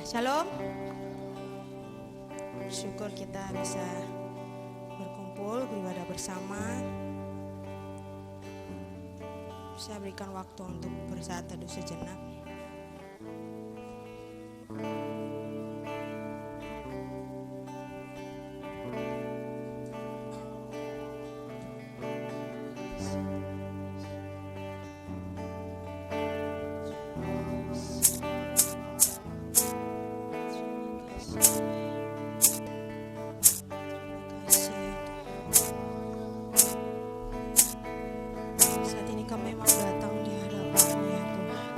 Shalom. Bersyukur kita bisa berkumpul, beribadah bersama. Saya berikan waktu untuk bersaat teduh sejenak. Saat ini kami mau datang di hadapan-Mu ya Tuhan.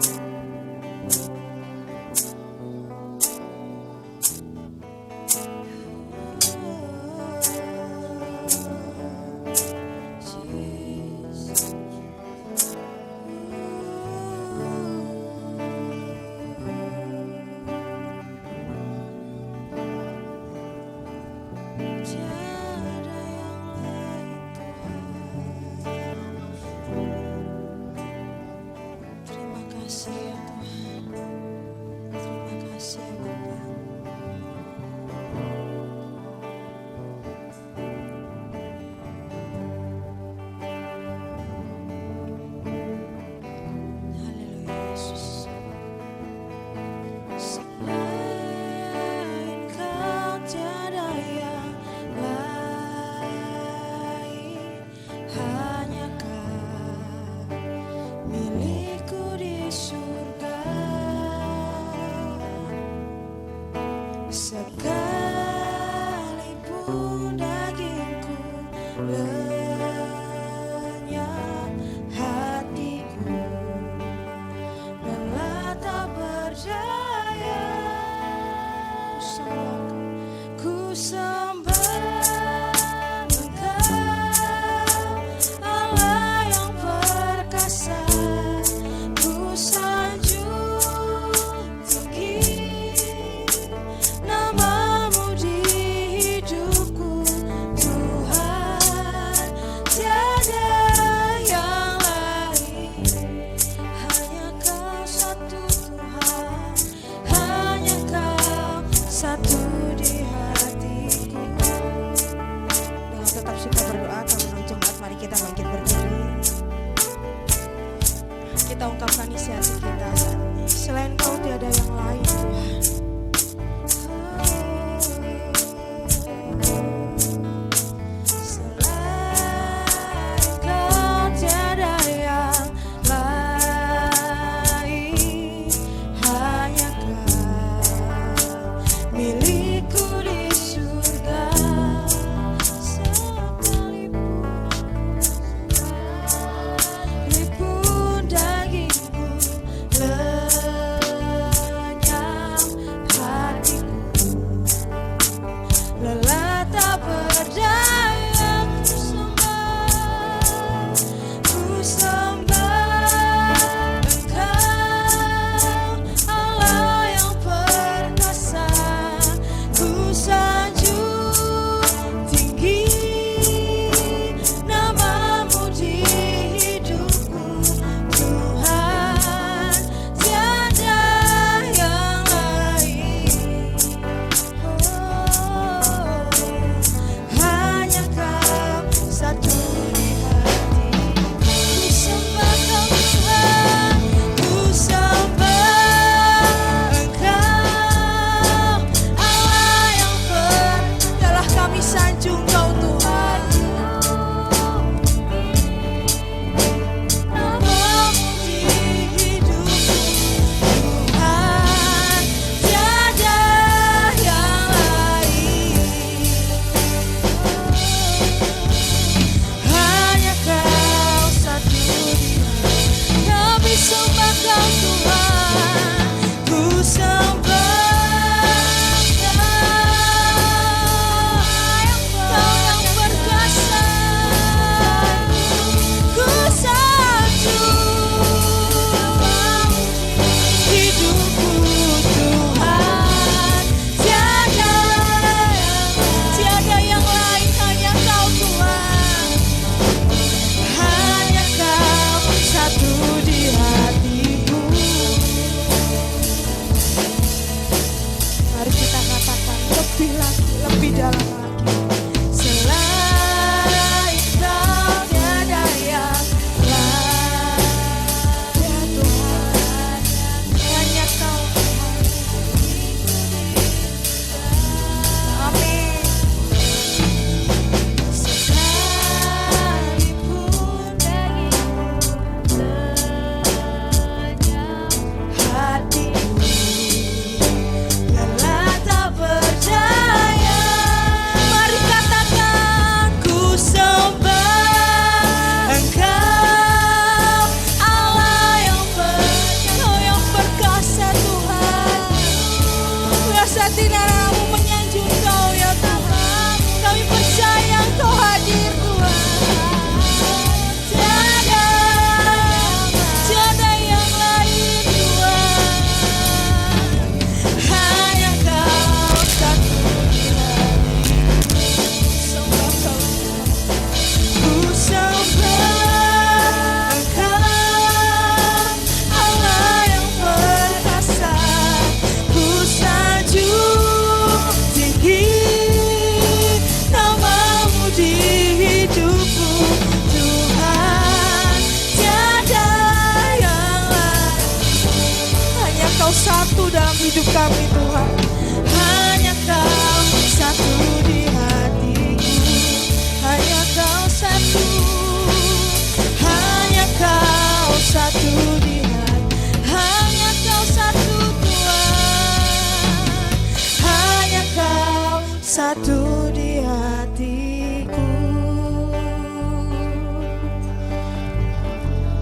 Terima kasih ya Tuhan. Terima kasih ya Bapa. Haleluya Yesus. Selain Kau tiada yang lain, hanya Kau milikku di surga. Sekalipun dagingku lenyap, hatiku rela tak berdaya. Ku sembah Engkau, Allah yang perkasa. Ku sanjung tinggi namamu di hidupku. lebih dalam lagi. Selain Kau tiada yang lain, ya Tuhan, hanya Kau Tuhan. Amin. Sekalipun hatiku lelah tak percaya, mari katakan ku sembah Engkau, Allah yang perkasa Tuhan. Rasa tidak mau menyanjung Kau ya Tuhan, kami percaya Kau hadir Tuhan. Tiada yang lain Tuhan, hanya Kau satu di hatiku. Sembah Kau Tuhan, ku sembah Engkau, Allah yang perkasa. Ku sanjung tinggi namamu di hidupku Tuhan. Tiada yang lain, hanya Kau satu dalam hidup kami Tuhan. Hanya Kau satu di hatiku, hanya Kau satu, hanya Kau satu di hati, hanya Kau satu Tuhan, hanya Kau satu di hatiku.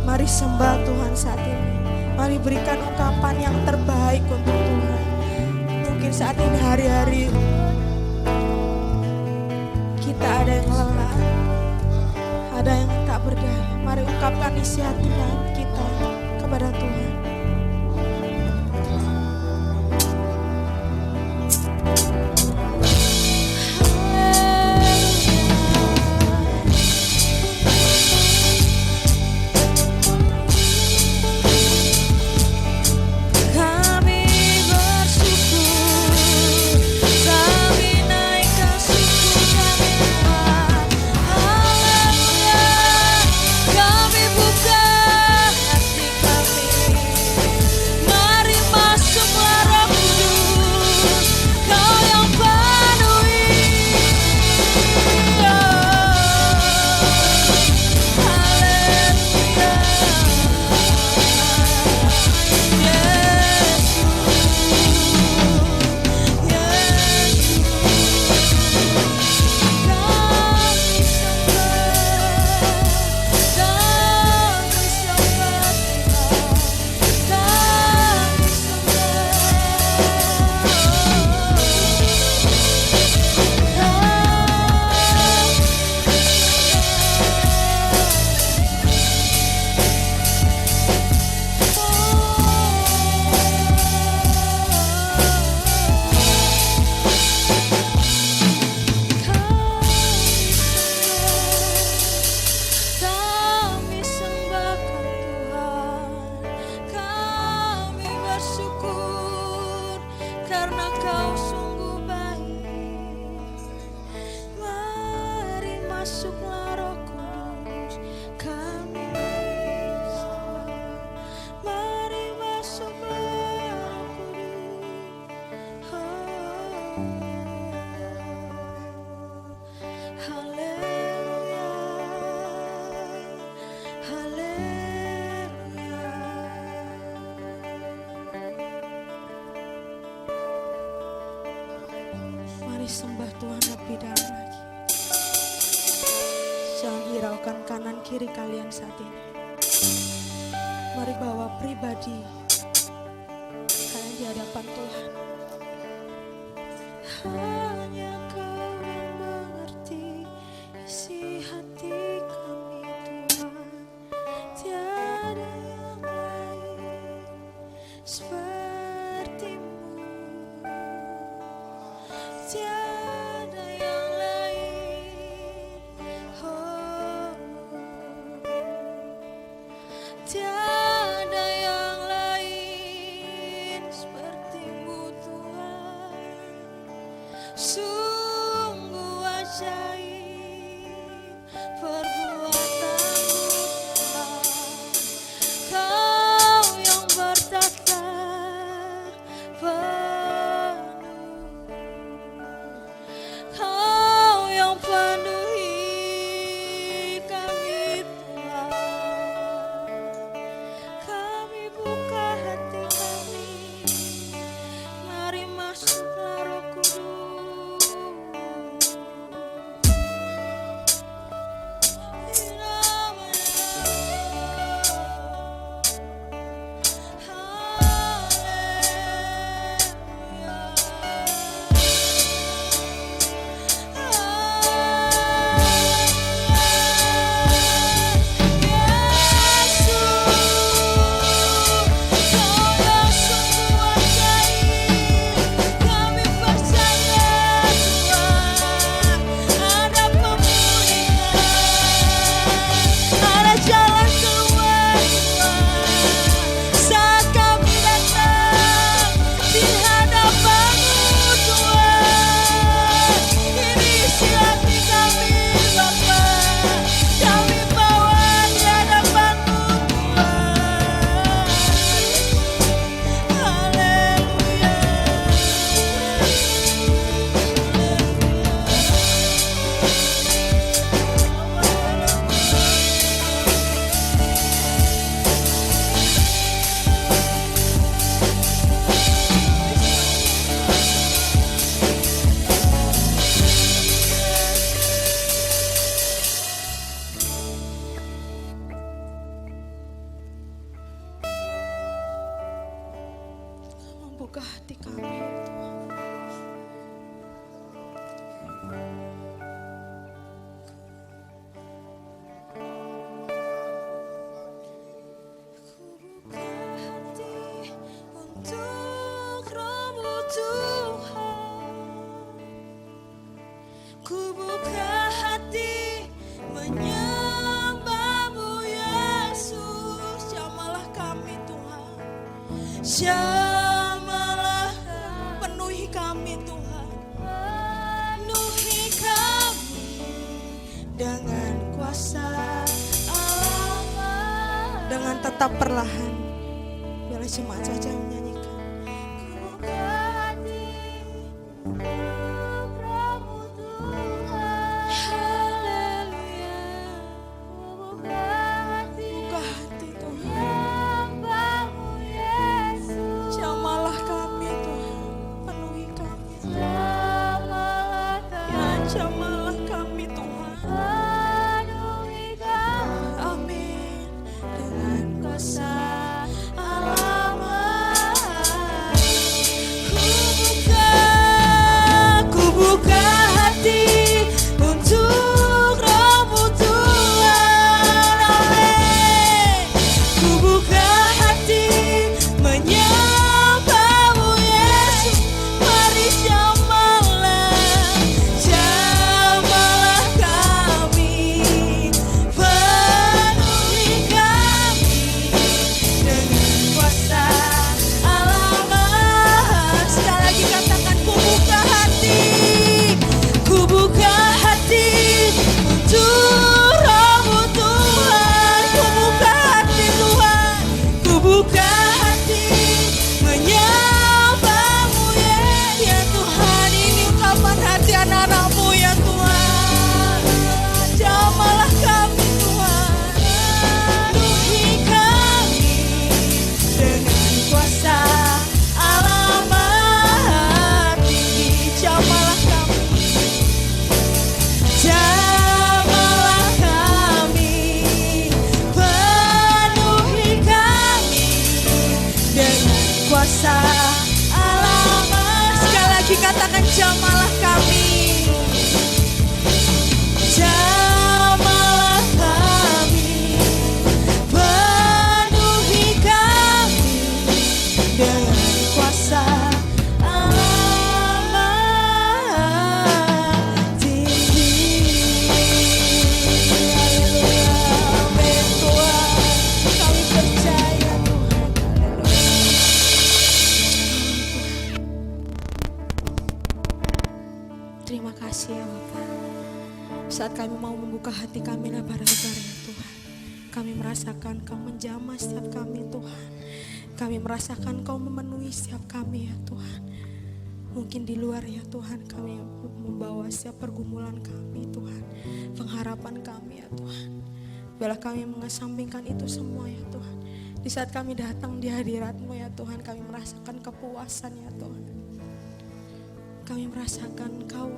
Mari sembah Tuhan saat ini. Mari berikan ungkapan yang terbaik untuk Tuhan. Mungkin saat ini hari-hari kita ada yang lelah, ada yang tak berdaya. Mari ungkapkan isi hati kita kepada Tuhan. Kami bersyukur, kami naikkan syukur kami Tuhan. Haleluya, kami buka hati kami. Mari masuklah Roh Kudus, Kau yang penuhi. Haleluya, kami sembahkan Tuhan, kami bersyukur karena Kau sungguh baik. Mari masuklah Roh Kudus, kami sembah. Mari masuklah Roh Kudus. Haleluya, haleluya. Mari sembah Tuhan lebih dalam lagi. Jangan hiraukan kanan kiri kalian saat ini. Mari bawa pribadi kalian di hadapan Tuhan. Hanya Kau yang mengerti isi hati kami Tuhan. Tiada yang lain seperti-Mu. Tiada yang lain, oh. Tiada yang lain seperti-Mu Tuhan. kami ya Tuhan. Ku buka hati menyembah-Mu Yesus. Jamalah kami Tuhan, jamalah, penuhi kami Tuhan, penuhi kami dengan kuasa Allah. Dengan tetap perlahan, biarlah jemaat saja yang menyanyikan. Jamalah kami Tuhan, amin, dengan kuasa Allah. Ku buka hati untuk Roh-Mu Tuhan, amin. Ku buka hati menyembah-Mu Yesus. Mari jamalah kami, penuhi kami dengan kuasa Allah. Sekali lagi katakan, ku buka hati untuk Roh-Mu Tuhan. Ku buka hati Tuhan, ku buka hati menyembah-Mu ya Tuhan. Ini ungkapan hati anak-anak-Mu ya Tuhan. Jamalah kami Tuhan, penuhi kami dengan kuasa Allah Maha Tinggi. Jamalah kami, jamalah kami, penuhi kami dengan kuasa Allah Maha. Sekali lagi katakan, jamalah kami, jamalah kami, penuhi kami dengan kuasa Allah Maha Tinggi. Haleluya, amin Tuhan, kami percaya Tuhan. Terima kasih ya Bapak. Saat kami mau membuka hati kami lebar-lebar ya Tuhan, kami merasakan Kau menjamah setiap kami Tuhan. Kami merasakan Kau memenuhi setiap kami ya Tuhan. Mungkin di luar ya Tuhan, kami membawa setiap pergumulan kami Tuhan, pengharapan kami ya Tuhan. Biarlah kami mengesampingkan itu semua ya Tuhan. Di saat kami datang di hadirat-Mu ya Tuhan, kami merasakan kepuasan ya Tuhan. Kami merasakan Kau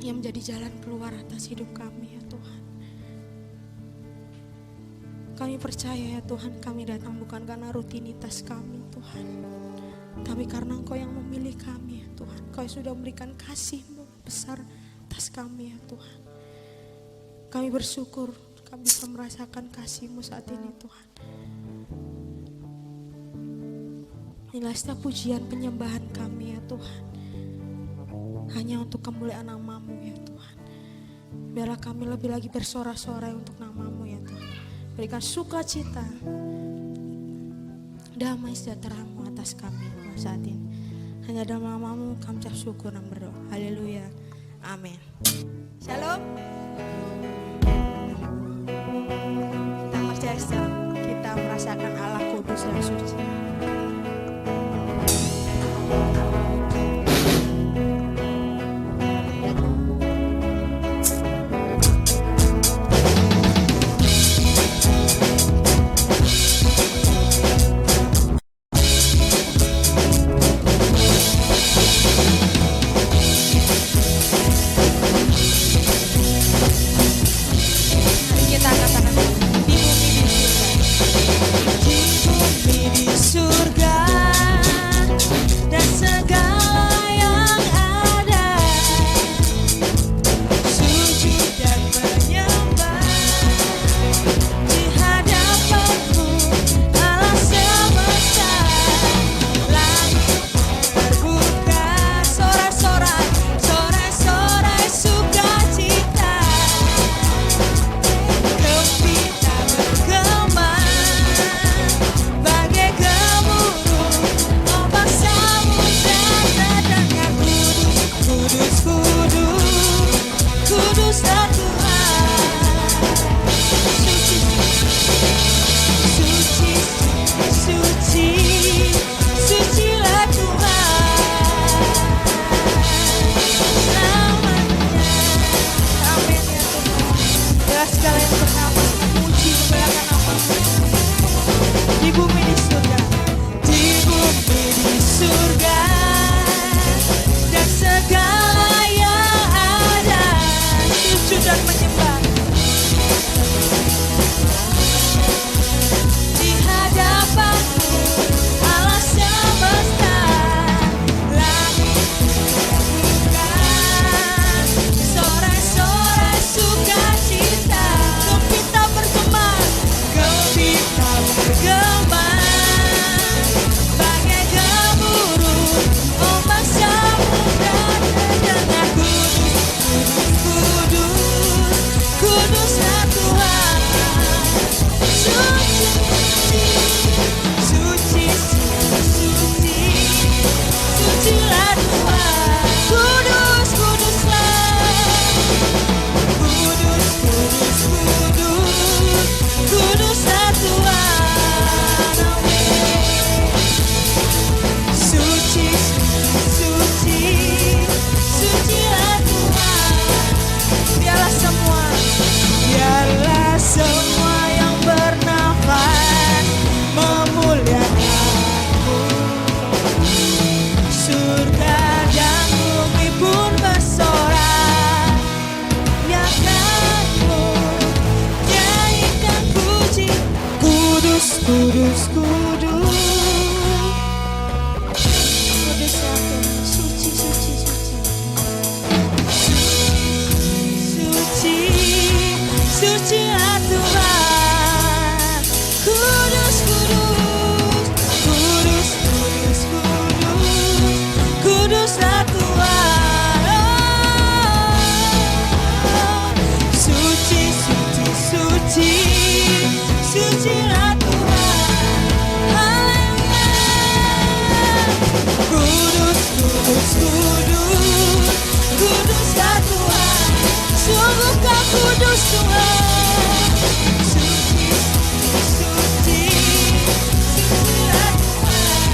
yang menjadi jalan keluar atas hidup kami ya Tuhan. Kami percaya ya Tuhan, kami datang bukan karena rutinitas kami Tuhan, tapi karena Engkau yang memilih kami ya Tuhan. Kau sudah memberikan kasih-Mu besar atas kami ya Tuhan. Kami bersyukur kami bisa merasakan kasih-Mu saat ini Tuhan. Inilah setiap pujian penyembahan kami ya Tuhan, hanya untuk kemuliaan nama-Mu ya Tuhan. Biarlah kami lebih lagi bersorak-sorai untuk nama-Mu ya Tuhan. Berikan sukacita, damai sejahtera-Mu atas kami Tuhan saat ini. Hanya dalam nama-Mu kami ucap syukur dan berdoa. Haleluya. Amin. Shalom. Kita percaya kita merasakan Allah kudus dan suci. Di bumi di surga dan segala Tuhan. Kudus, kuduslah. Kudus, kudus, kudus, kuduslah Tuhan. Amin. Suci, suci, sucilah Tuhan. Biarlah semua, biarlah semua yang bernafas memuliakan-Mu. Surga dan bumi pun bersorak, nyanyikan-Mu, nyanyikan puji. Kudus, kudus, kudus. Kudus ya Tuhan, suci, suci, suci. Suci, sucilah Tuhan. Kudus, kudus, kudus, kudus, kudus, kuduslah Tuhan. Oh, suci, suci, suci, sucilah Tuhan. Haleluya. Kudus, kudus, kudus, kuduslah Tuhan. Sungguh Kau kudus Tuhan. Suci, suci, sucilah Tuhan.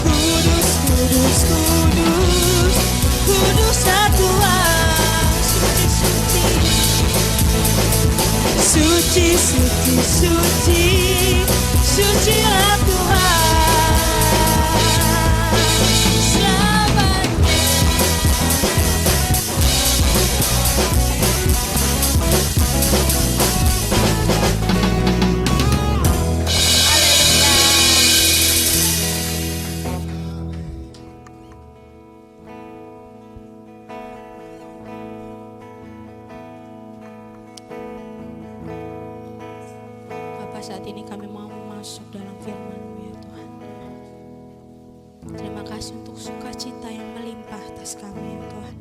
Kudus, kudus, kudus, kudus, kuduslah Tuhan. Suci, suci, suci, suci, suci, sucilah Tuhan. Selamanya. Bapa, saat ini kami mau masuk dalam firman-Mu ya Tuhan. Terima kasih untuk sukacita yang melimpah atas kami ya Tuhan.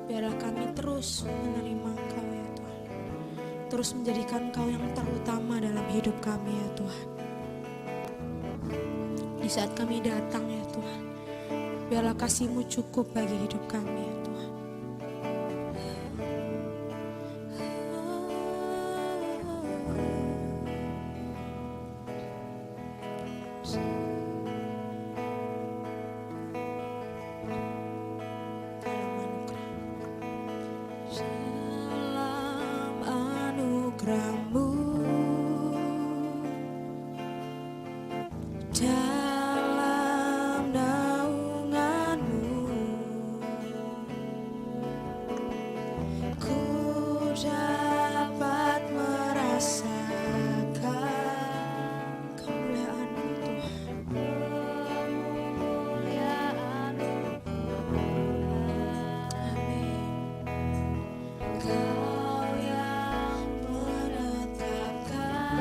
Biarlah kami terus menerima Engkau ya Tuhan. Terus menjadikan Engkau yang terutama dalam hidup kami ya Tuhan. Di saat kami datang ya Tuhan, biarlah kasih-Mu cukup bagi hidup kami ya Tuhan. Dalam anugerah-Mu, dalam naungan-Mu, ku dapat merasakan kemuliaan-Mu Tuhan. Amin. Kau yang menetapkan,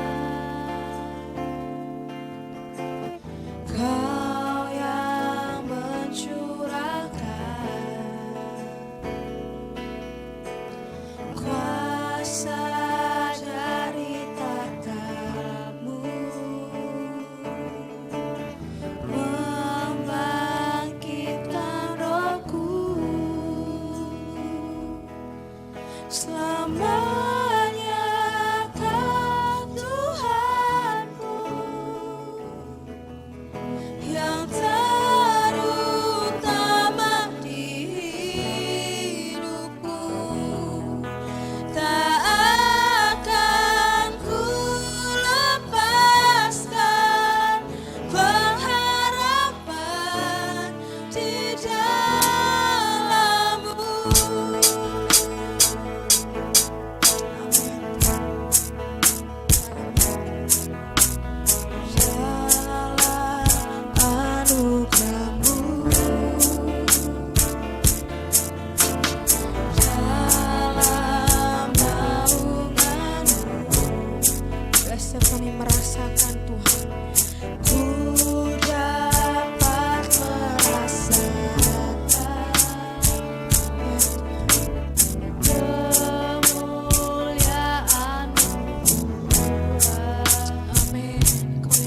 Kau yang mencurahkan kuasa dari tahta-Mu, membangkitkan rohku. Selamanya Kau Tuhanku yang terutama di hidupku. Tak akan ku lepaskan pengharapan di dalam-Mu. Kami merasakan Tuhan, ku dapat merasakan kemuliaan-Mu. Amin. Kau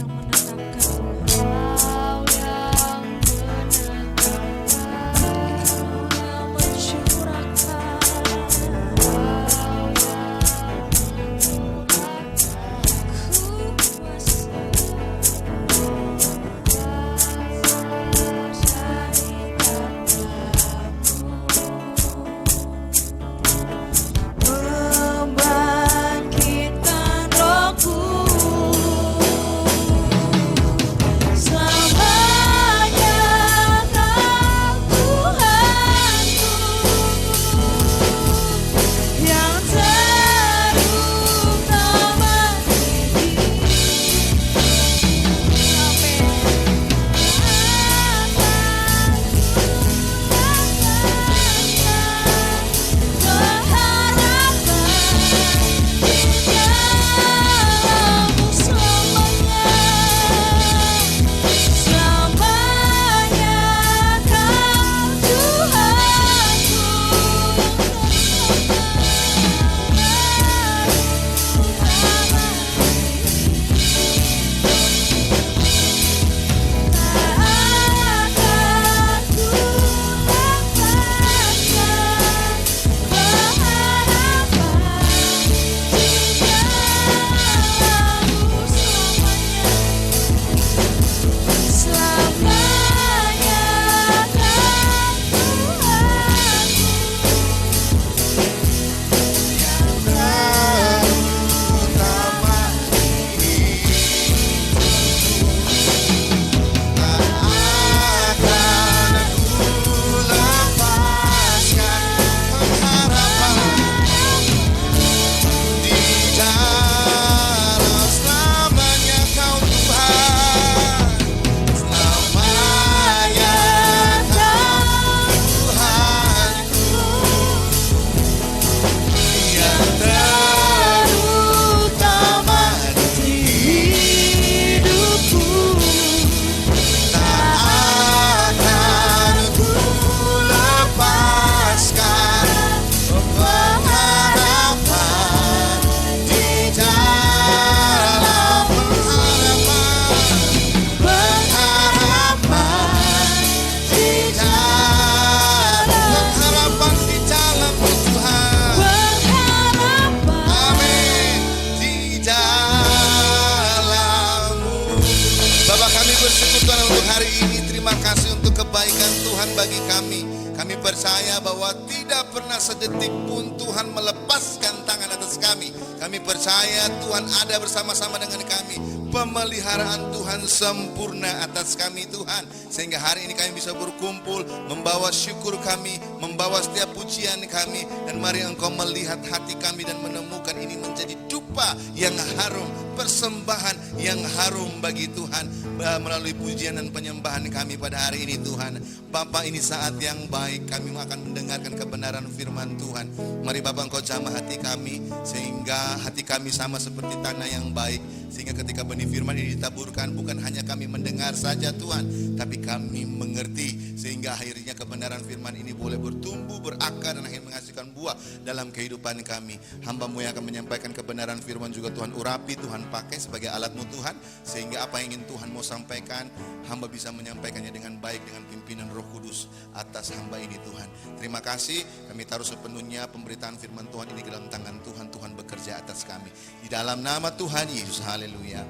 Tuhan untuk hari ini. Terima kasih untuk kebaikan Tuhan bagi kami. Kami percaya bahwa tidak pernah sedetik pun Tuhan melepaskan tangan atas kami. Kami percaya Tuhan ada bersama-sama dengan kami. Pemeliharaan Tuhan sempurna atas kami Tuhan. Sehingga hari ini kami bisa berkumpul, membawa syukur kami, membawa setiap pujian kami. Dan mari Engkau melihat hati kami dan menemukan ini menjadi dupa yang harum, persembahan yang harum bagi Tuhan. Melalui pujian dan penyembahan kami pada hari ini Tuhan. Bapa, ini saat yang baik, kami akan mendengarkan kebenaran firman Tuhan. Mari Bapa Engkau jamah hati kami, sehingga hati kami sama seperti tanah yang baik. Sehingga ketika benih firman ini ditaburkan, bukan hanya kami mendengar saja Tuhan, tapi kami mengerti. Sehingga akhirnya kebenaran firman ini boleh bertumbuh, berakar, dan akhirnya menghasilkan buah dalam kehidupan kami. Hamba-Mu yang akan menyampaikan kebenaran firman juga Tuhan urapi, Tuhan pakai sebagai alat-Mu Tuhan. Sehingga apa yang ingin Tuhan mau sampaikan, hamba bisa menyampaikannya dengan baik, dengan pimpinan Roh Kudus atas hamba ini Tuhan. Terima kasih, kami taruh sepenuhnya pemberitaan firman Tuhan ini ke dalam tangan Tuhan. Tuhan bekerja atas kami. Di dalam nama Tuhan Yesus, haleluya.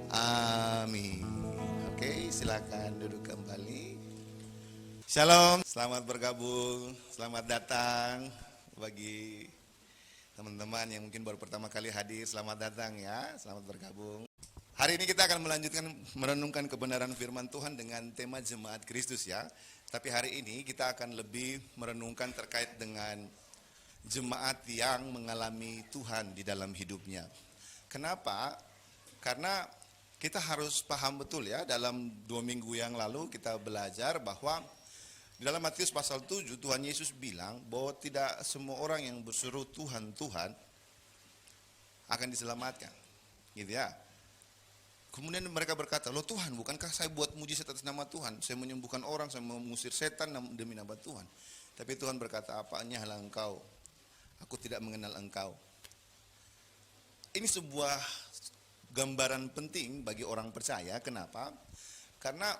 Amin. Oke, silakan duduk kembali. Shalom, selamat bergabung, selamat datang bagi teman-teman yang mungkin baru pertama kali hadir. Selamat datang ya, selamat bergabung. Hari ini kita akan melanjutkan merenungkan kebenaran firman Tuhan dengan tema Jemaat Kristus ya. Tapi hari ini kita akan lebih merenungkan terkait dengan jemaat yang mengalami Tuhan di dalam hidupnya. Kenapa? Karena kita harus paham betul ya, dalam 2 minggu yang lalu kita belajar bahwa di dalam Matius pasal 7 Tuhan Yesus bilang bahwa tidak semua orang yang berseru Tuhan, Tuhan akan diselamatkan. Gitu ya. Kemudian mereka berkata, loh Tuhan, bukankah saya buat mujizat atas nama Tuhan? Saya menyembuhkan orang, saya mengusir setan demi nama Tuhan. Tapi Tuhan berkata, apanya halang engkau? Aku tidak mengenal engkau. Ini sebuah gambaran penting bagi orang percaya. Kenapa? Karena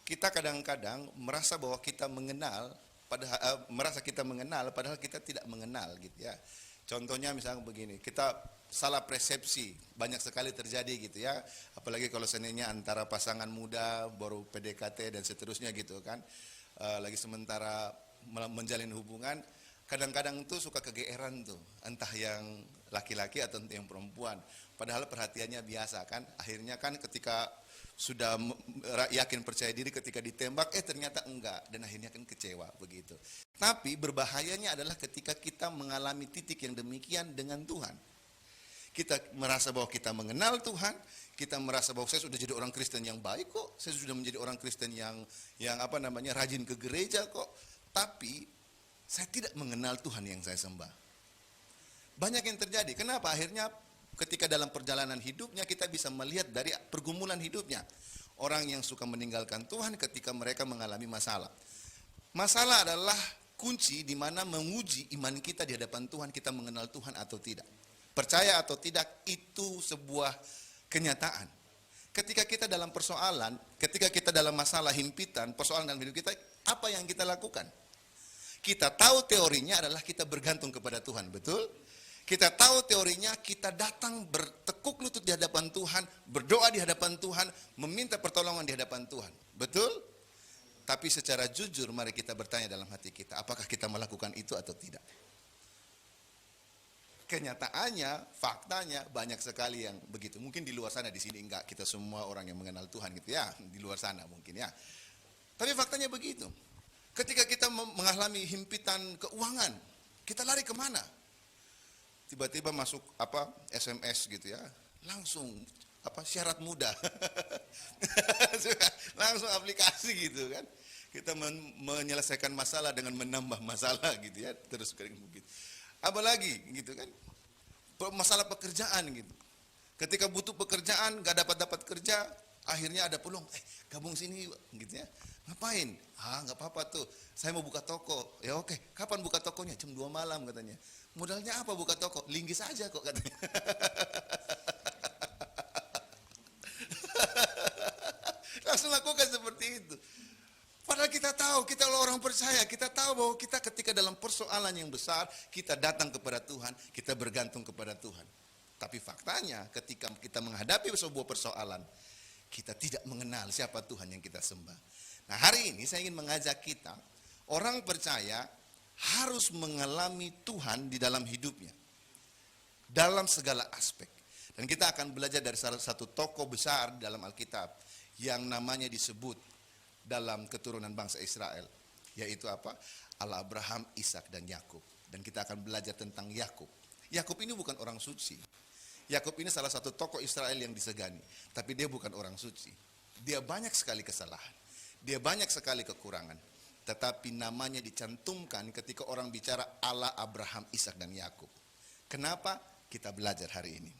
kita kadang-kadang merasa bahwa kita mengenal, padahal kita tidak mengenal gitu ya. Contohnya misalnya begini, kita salah persepsi, banyak sekali terjadi gitu ya. Apalagi kalau seandainya antara pasangan muda, baru PDKT dan seterusnya gitu kan. Lagi sementara menjalin hubungan, kadang-kadang tuh suka kegeeran tuh, entah yang laki-laki atau yang perempuan. Padahal perhatiannya biasa kan. Akhirnya kan ketika sudah yakin percaya diri, ketika ditembak, ternyata enggak. Dan akhirnya kan kecewa begitu. Tapi berbahayanya adalah ketika kita mengalami titik yang demikian dengan Tuhan. Kita merasa bahwa kita mengenal Tuhan, kita merasa bahwa saya sudah jadi orang Kristen yang baik kok, saya sudah menjadi orang Kristen yang rajin ke gereja kok. Tapi saya tidak mengenal Tuhan yang saya sembah. Banyak yang terjadi. Kenapa? Akhirnya ketika dalam perjalanan hidupnya kita bisa melihat dari pergumulan hidupnya. Orang yang suka meninggalkan Tuhan ketika mereka mengalami masalah. Masalah adalah kunci di mana menguji iman kita di hadapan Tuhan, kita mengenal Tuhan atau tidak. Percaya atau tidak, itu sebuah kenyataan. Ketika kita dalam persoalan, ketika kita dalam masalah himpitan, persoalan dalam hidup kita, apa yang kita lakukan? Kita tahu teorinya adalah kita bergantung kepada Tuhan, betul? Kita tahu teorinya, kita datang bertekuk lutut di hadapan Tuhan, berdoa di hadapan Tuhan, meminta pertolongan di hadapan Tuhan. Betul? Tapi secara jujur mari kita bertanya dalam hati kita, apakah kita melakukan itu atau tidak? Kenyataannya, faktanya banyak sekali yang begitu. Mungkin di luar sana, di sini enggak. Kita semua orang yang mengenal Tuhan gitu ya, di luar sana mungkin ya. Tapi faktanya begitu. Ketika kita mengalami himpitan keuangan, kita lari kemana? Tiba-tiba masuk SMS gitu ya, langsung syarat mudah, langsung aplikasi gitu kan. Kita menyelesaikan masalah dengan menambah masalah gitu ya, terus kayak begitu. Apalagi gitu kan, masalah pekerjaan gitu. Ketika butuh pekerjaan, gak dapat kerja, akhirnya ada peluang, gabung sini gitu ya. Ngapain? Gak apa-apa tuh, saya mau buka toko. Ya oke, kapan buka tokonya? Jam 2 malam katanya. Modalnya apa buka toko? Linggis aja kok katanya. Langsung lakukan seperti itu. Padahal kita tahu, kita orang percaya, kita tahu bahwa kita ketika dalam persoalan yang besar, kita datang kepada Tuhan, kita bergantung kepada Tuhan. Tapi faktanya ketika kita menghadapi sebuah persoalan, kita tidak mengenal siapa Tuhan yang kita sembah. Nah, hari ini saya ingin mengajak kita, orang percaya harus mengalami Tuhan di dalam hidupnya, dalam segala aspek. Dan kita akan belajar dari salah satu tokoh besar dalam Alkitab yang namanya disebut dalam keturunan bangsa Israel, yaitu apa? Allah Abraham, Ishak dan Yakub. Dan kita akan belajar tentang Yakub. Yakub ini bukan orang suci. Yakub ini salah satu tokoh Israel yang disegani, tapi dia bukan orang suci. Dia banyak sekali kesalahan, dia banyak sekali kekurangan, tetapi namanya dicantumkan ketika orang bicara Allah Abraham, Ishak dan Yakub. Kenapa? Kita belajar hari ini.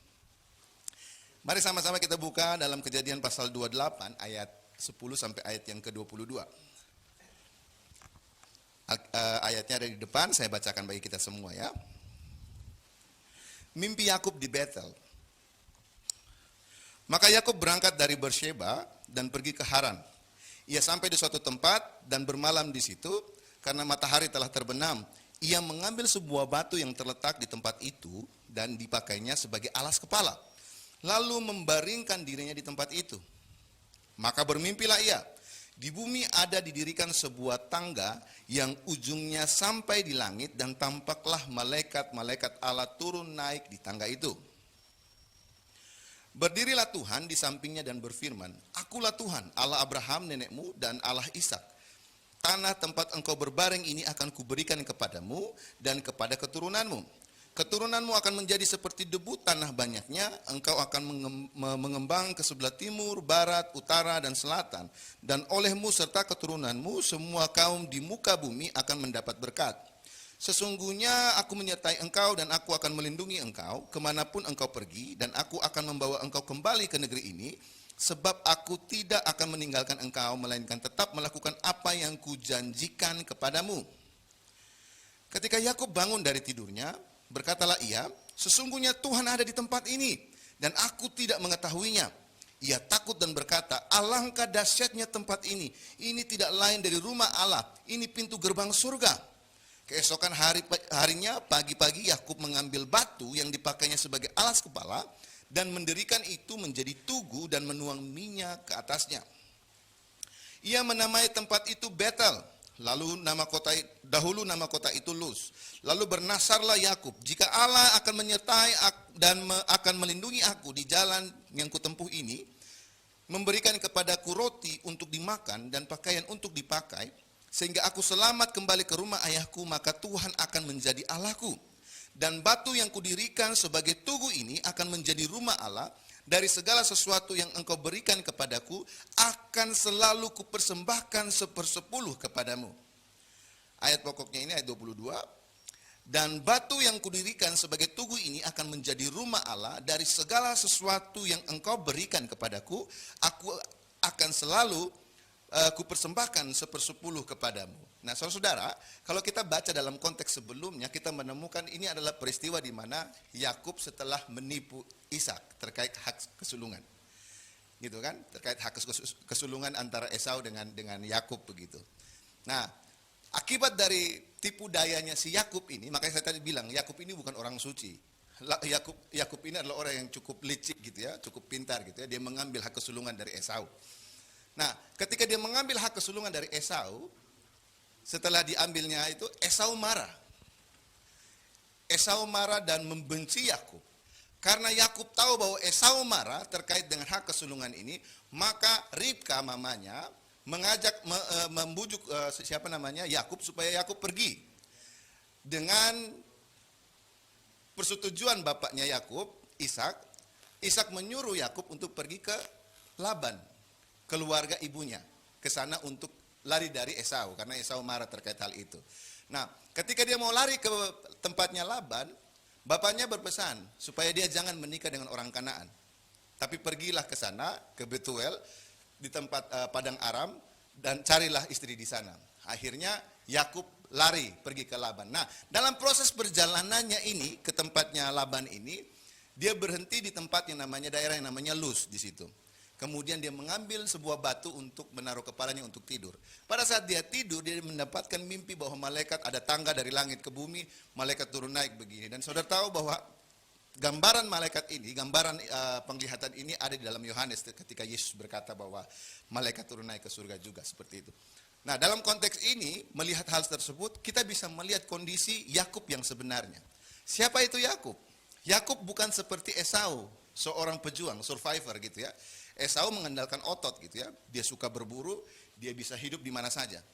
Mari sama-sama kita buka dalam Kejadian pasal 28 ayat 10 sampai ayat yang ke-22. Ayatnya ada di depan, saya bacakan bagi kita semua ya. Mimpi Yakub di Betel. Maka Yakub berangkat dari Beersheba dan pergi ke Haran. Ia sampai di suatu tempat dan bermalam di situ. Karena matahari telah terbenam, ia mengambil sebuah batu yang terletak di tempat itu dan dipakainya sebagai alas kepala, lalu membaringkan dirinya di tempat itu. Maka bermimpilah ia, di bumi ada didirikan sebuah tangga yang ujungnya sampai di langit, dan tampaklah malaikat-malaikat Allah turun naik di tangga itu. Berdirilah Tuhan di sampingnya dan berfirman, Akulah Tuhan, Allah Abraham nenekmu dan Allah Ishak. Tanah tempat engkau berbaring ini akan kuberikan kepadamu dan kepada keturunanmu. Keturunanmu akan menjadi seperti debu tanah banyaknya, engkau akan mengembang ke sebelah timur, barat, utara, dan selatan. Dan olehmu serta keturunanmu, semua kaum di muka bumi akan mendapat berkat. Sesungguhnya aku menyertai engkau dan aku akan melindungi engkau, kemanapun engkau pergi, dan aku akan membawa engkau kembali ke negeri ini, sebab aku tidak akan meninggalkan engkau, melainkan tetap melakukan apa yang kujanjikan kepadamu. Ketika Yakub bangun dari tidurnya, berkatalah ia, sesungguhnya Tuhan ada di tempat ini, dan aku tidak mengetahuinya. Ia takut dan berkata, alangkah dahsyatnya tempat ini. Ini tidak lain dari rumah Allah. Ini pintu gerbang surga. Keesokan harinya, pagi-pagi Yakub mengambil batu yang dipakainya sebagai alas kepala, dan mendirikan itu menjadi tugu dan menuang minyak ke atasnya. Ia menamai tempat itu Betel. Dahulu nama kota itu Luz. Lalu bernasarlah Yakub, jika Allah akan menyertai dan akan melindungi aku di jalan yang kutempuh ini, memberikan kepadaku roti untuk dimakan dan pakaian untuk dipakai, sehingga aku selamat kembali ke rumah ayahku, maka Tuhan akan menjadi Allahku. Dan batu yang kudirikan sebagai tugu ini akan menjadi rumah Allah. Dari segala sesuatu yang engkau berikan kepadaku, akan selalu kupersembahkan 1/10 kepadamu. Ayat pokoknya ini ayat 22. Dan batu yang kudirikan sebagai tugu ini akan menjadi rumah Allah. Dari segala sesuatu yang engkau berikan kepadaku, aku akan selalu kupersembahkan 1/10 kepadamu. Nah, saudara-saudara, kalau kita baca dalam konteks sebelumnya, kita menemukan ini adalah peristiwa di mana Yakub setelah menipu Ishak terkait hak kesulungan, gitu kan? Terkait hak kesulungan antara Esau dengan Yakub begitu. Nah, akibat dari tipu dayanya si Yakub ini, makanya saya tadi bilang Yakub ini bukan orang suci. Yakub ini adalah orang yang cukup licik gitu ya, cukup pintar gitu ya. Dia mengambil hak kesulungan dari Esau. Nah, ketika dia mengambil hak kesulungan dari Esau, setelah diambilnya itu, Esau marah. Esau marah dan membenci Yakub. Karena Yakub tahu bahwa Esau marah terkait dengan hak kesulungan ini, maka Ribka mamanya membujuk Yakub supaya Yakub pergi. Dengan persetujuan bapaknya Yakub, Ishak menyuruh Yakub untuk pergi ke Laban, keluarga ibunya, ke sana untuk lari dari Esau, karena Esau marah terkait hal itu. Nah, ketika dia mau lari ke tempatnya Laban, bapaknya berpesan supaya dia jangan menikah dengan orang Kanaan, tapi pergilah ke sana, ke Betuel, di tempat padang Aram, dan carilah istri di sana. Akhirnya Yakub lari pergi ke Laban. Nah, dalam proses perjalanannya ini ke tempatnya Laban ini, dia berhenti di tempat yang namanya daerah yang namanya Luz di situ. Kemudian dia mengambil sebuah batu untuk menaruh kepalanya untuk tidur. Pada saat dia tidur, dia mendapatkan mimpi bahwa malaikat ada tangga dari langit ke bumi, malaikat turun naik begini. Dan saudara tahu bahwa gambaran malaikat ini, gambaran penglihatan ini ada di dalam Yohanes ketika Yesus berkata bahwa malaikat turun naik ke surga juga, seperti itu. Nah, dalam konteks ini, melihat hal tersebut, kita bisa melihat kondisi Yakub yang sebenarnya. Siapa itu Yakub? Yakub bukan seperti Esau, seorang pejuang, survivor gitu ya. Esau mengandalkan otot gitu ya. Dia suka berburu, dia bisa hidup di mana saja.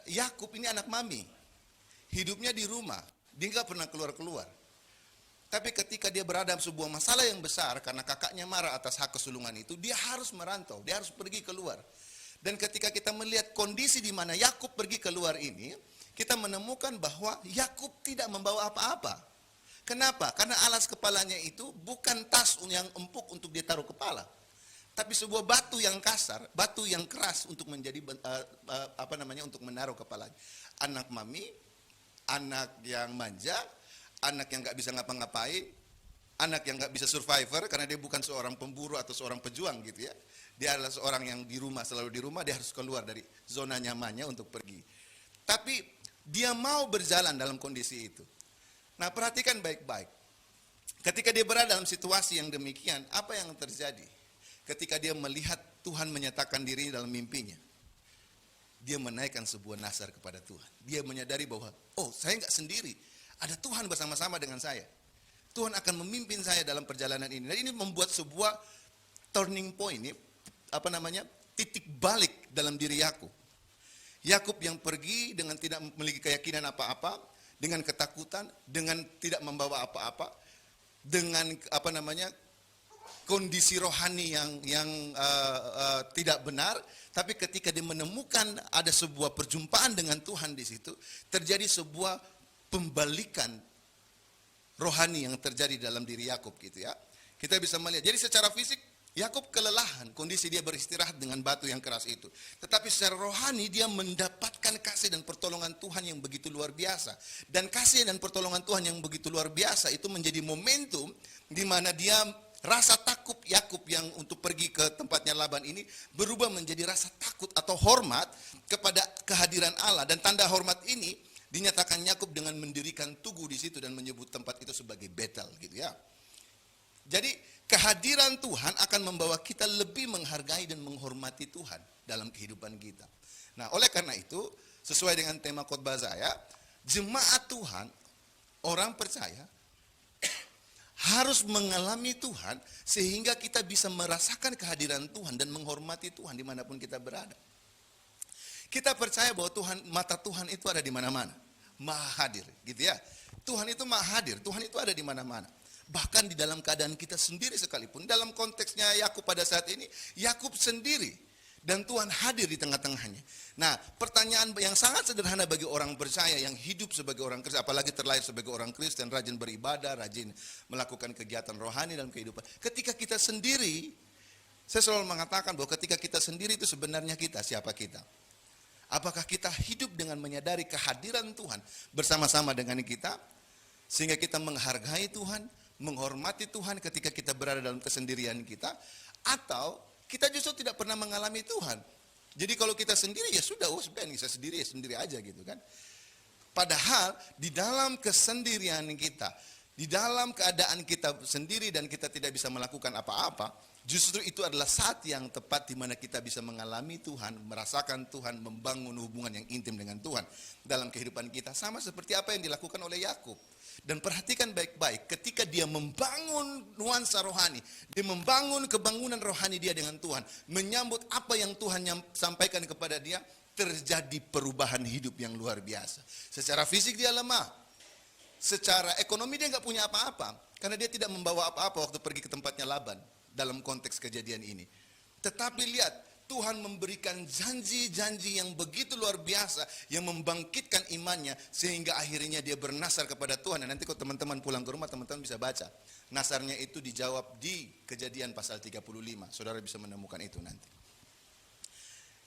Yakub ini anak mami. Hidupnya di rumah, dia nggak pernah keluar-keluar. Tapi ketika dia berada dalam sebuah masalah yang besar, karena kakaknya marah atas hak kesulungan itu, dia harus merantau, dia harus pergi keluar. Dan ketika kita melihat kondisi di mana Yakub pergi keluar ini, kita menemukan bahwa Yakub tidak membawa apa-apa. Kenapa? Karena alas kepalanya itu bukan tas yang empuk untuk dia taruh kepala, tapi sebuah batu yang kasar, batu yang keras untuk menjadi untuk menaruh kepalanya. Anak mami, anak yang manja, anak yang nggak bisa ngapa-ngapain, anak yang nggak bisa survivor karena dia bukan seorang pemburu atau seorang pejuang gitu ya. Dia adalah seorang yang di rumah, selalu di rumah, dia harus keluar dari zona nyamannya untuk pergi. Tapi dia mau berjalan dalam kondisi itu. Nah, perhatikan baik-baik. Ketika dia berada dalam situasi yang demikian, apa yang terjadi? Ketika dia melihat Tuhan menyatakan diri dalam mimpinya, dia menaikkan sebuah nazar kepada Tuhan. Dia menyadari bahwa, oh, saya nggak sendiri. Ada Tuhan bersama-sama dengan saya. Tuhan akan memimpin saya dalam perjalanan ini. Dan ini membuat sebuah turning point, titik balik dalam diri Yakub. Yakub yang pergi dengan tidak memiliki keyakinan apa-apa, dengan ketakutan, dengan tidak membawa apa-apa, dengan kondisi rohani yang tidak benar. Tapi ketika dia menemukan ada sebuah perjumpaan dengan Tuhan di situ, terjadi sebuah pembalikan rohani yang terjadi dalam diri Yakub gitu ya. Kita bisa melihat. Jadi secara fisik Yakub kelelahan, kondisi dia beristirahat dengan batu yang keras itu. Tetapi secara rohani dia mendapatkan kasih dan pertolongan Tuhan yang begitu luar biasa. Dan kasih dan pertolongan Tuhan yang begitu luar biasa itu menjadi momentum di mana dia rasa takut Yakub yang untuk pergi ke tempatnya Laban ini berubah menjadi rasa takut atau hormat kepada kehadiran Allah. Dan tanda hormat ini dinyatakan Yakub dengan mendirikan tugu di situ dan menyebut tempat itu sebagai Betel gitu ya. Jadi kehadiran Tuhan akan membawa kita lebih menghargai dan menghormati Tuhan dalam kehidupan kita. Nah, oleh karena itu, sesuai dengan tema khotbah saya, jemaat Tuhan, orang percaya harus mengalami Tuhan sehingga kita bisa merasakan kehadiran Tuhan dan menghormati Tuhan dimanapun kita berada. Kita percaya bahwa mata Tuhan itu ada di mana-mana, maha hadir, gitu ya. Tuhan itu maha hadir, Tuhan itu ada di mana-mana. Bahkan di dalam keadaan kita sendiri sekalipun, dalam konteksnya Yakub pada saat ini, Yakub sendiri dan Tuhan hadir di tengah-tengahnya. Nah, pertanyaan yang sangat sederhana bagi orang percaya yang hidup sebagai orang Kristen, apalagi terlahir sebagai orang Kristen, rajin beribadah, rajin melakukan kegiatan rohani dalam kehidupan. Ketika kita sendiri, saya selalu mengatakan bahwa ketika kita sendiri itu sebenarnya kita, siapa kita? Apakah kita hidup dengan menyadari kehadiran Tuhan bersama-sama dengan kita, sehingga kita menghargai Tuhan, menghormati Tuhan ketika kita berada dalam kesendirian kita, atau kita justru tidak pernah mengalami Tuhan. Jadi kalau kita sendiri ya sudah, saya sendiri ya sendiri aja gitu kan. Padahal di dalam kesendirian kita, di dalam keadaan kita sendiri dan kita tidak bisa melakukan apa-apa, justru itu adalah saat yang tepat di mana kita bisa mengalami Tuhan, merasakan Tuhan, membangun hubungan yang intim dengan Tuhan dalam kehidupan kita. Sama seperti apa yang dilakukan oleh Yakub. Dan perhatikan baik-baik, ketika dia membangun nuansa rohani, dia membangun kebangunan rohani dia dengan Tuhan, menyambut apa yang Tuhan sampaikan kepada dia, terjadi perubahan hidup yang luar biasa. Secara fisik dia lemah, secara ekonomi dia nggak punya apa-apa, karena dia tidak membawa apa-apa waktu pergi ke tempatnya Laban dalam konteks kejadian ini. Tetapi lihat, Tuhan memberikan janji-janji yang begitu luar biasa yang membangkitkan imannya sehingga akhirnya dia bernasar kepada Tuhan. Dan nanti kalau teman-teman pulang ke rumah, teman-teman bisa baca. Nasarnya itu dijawab di Kejadian pasal 35. Saudara bisa menemukan itu nanti.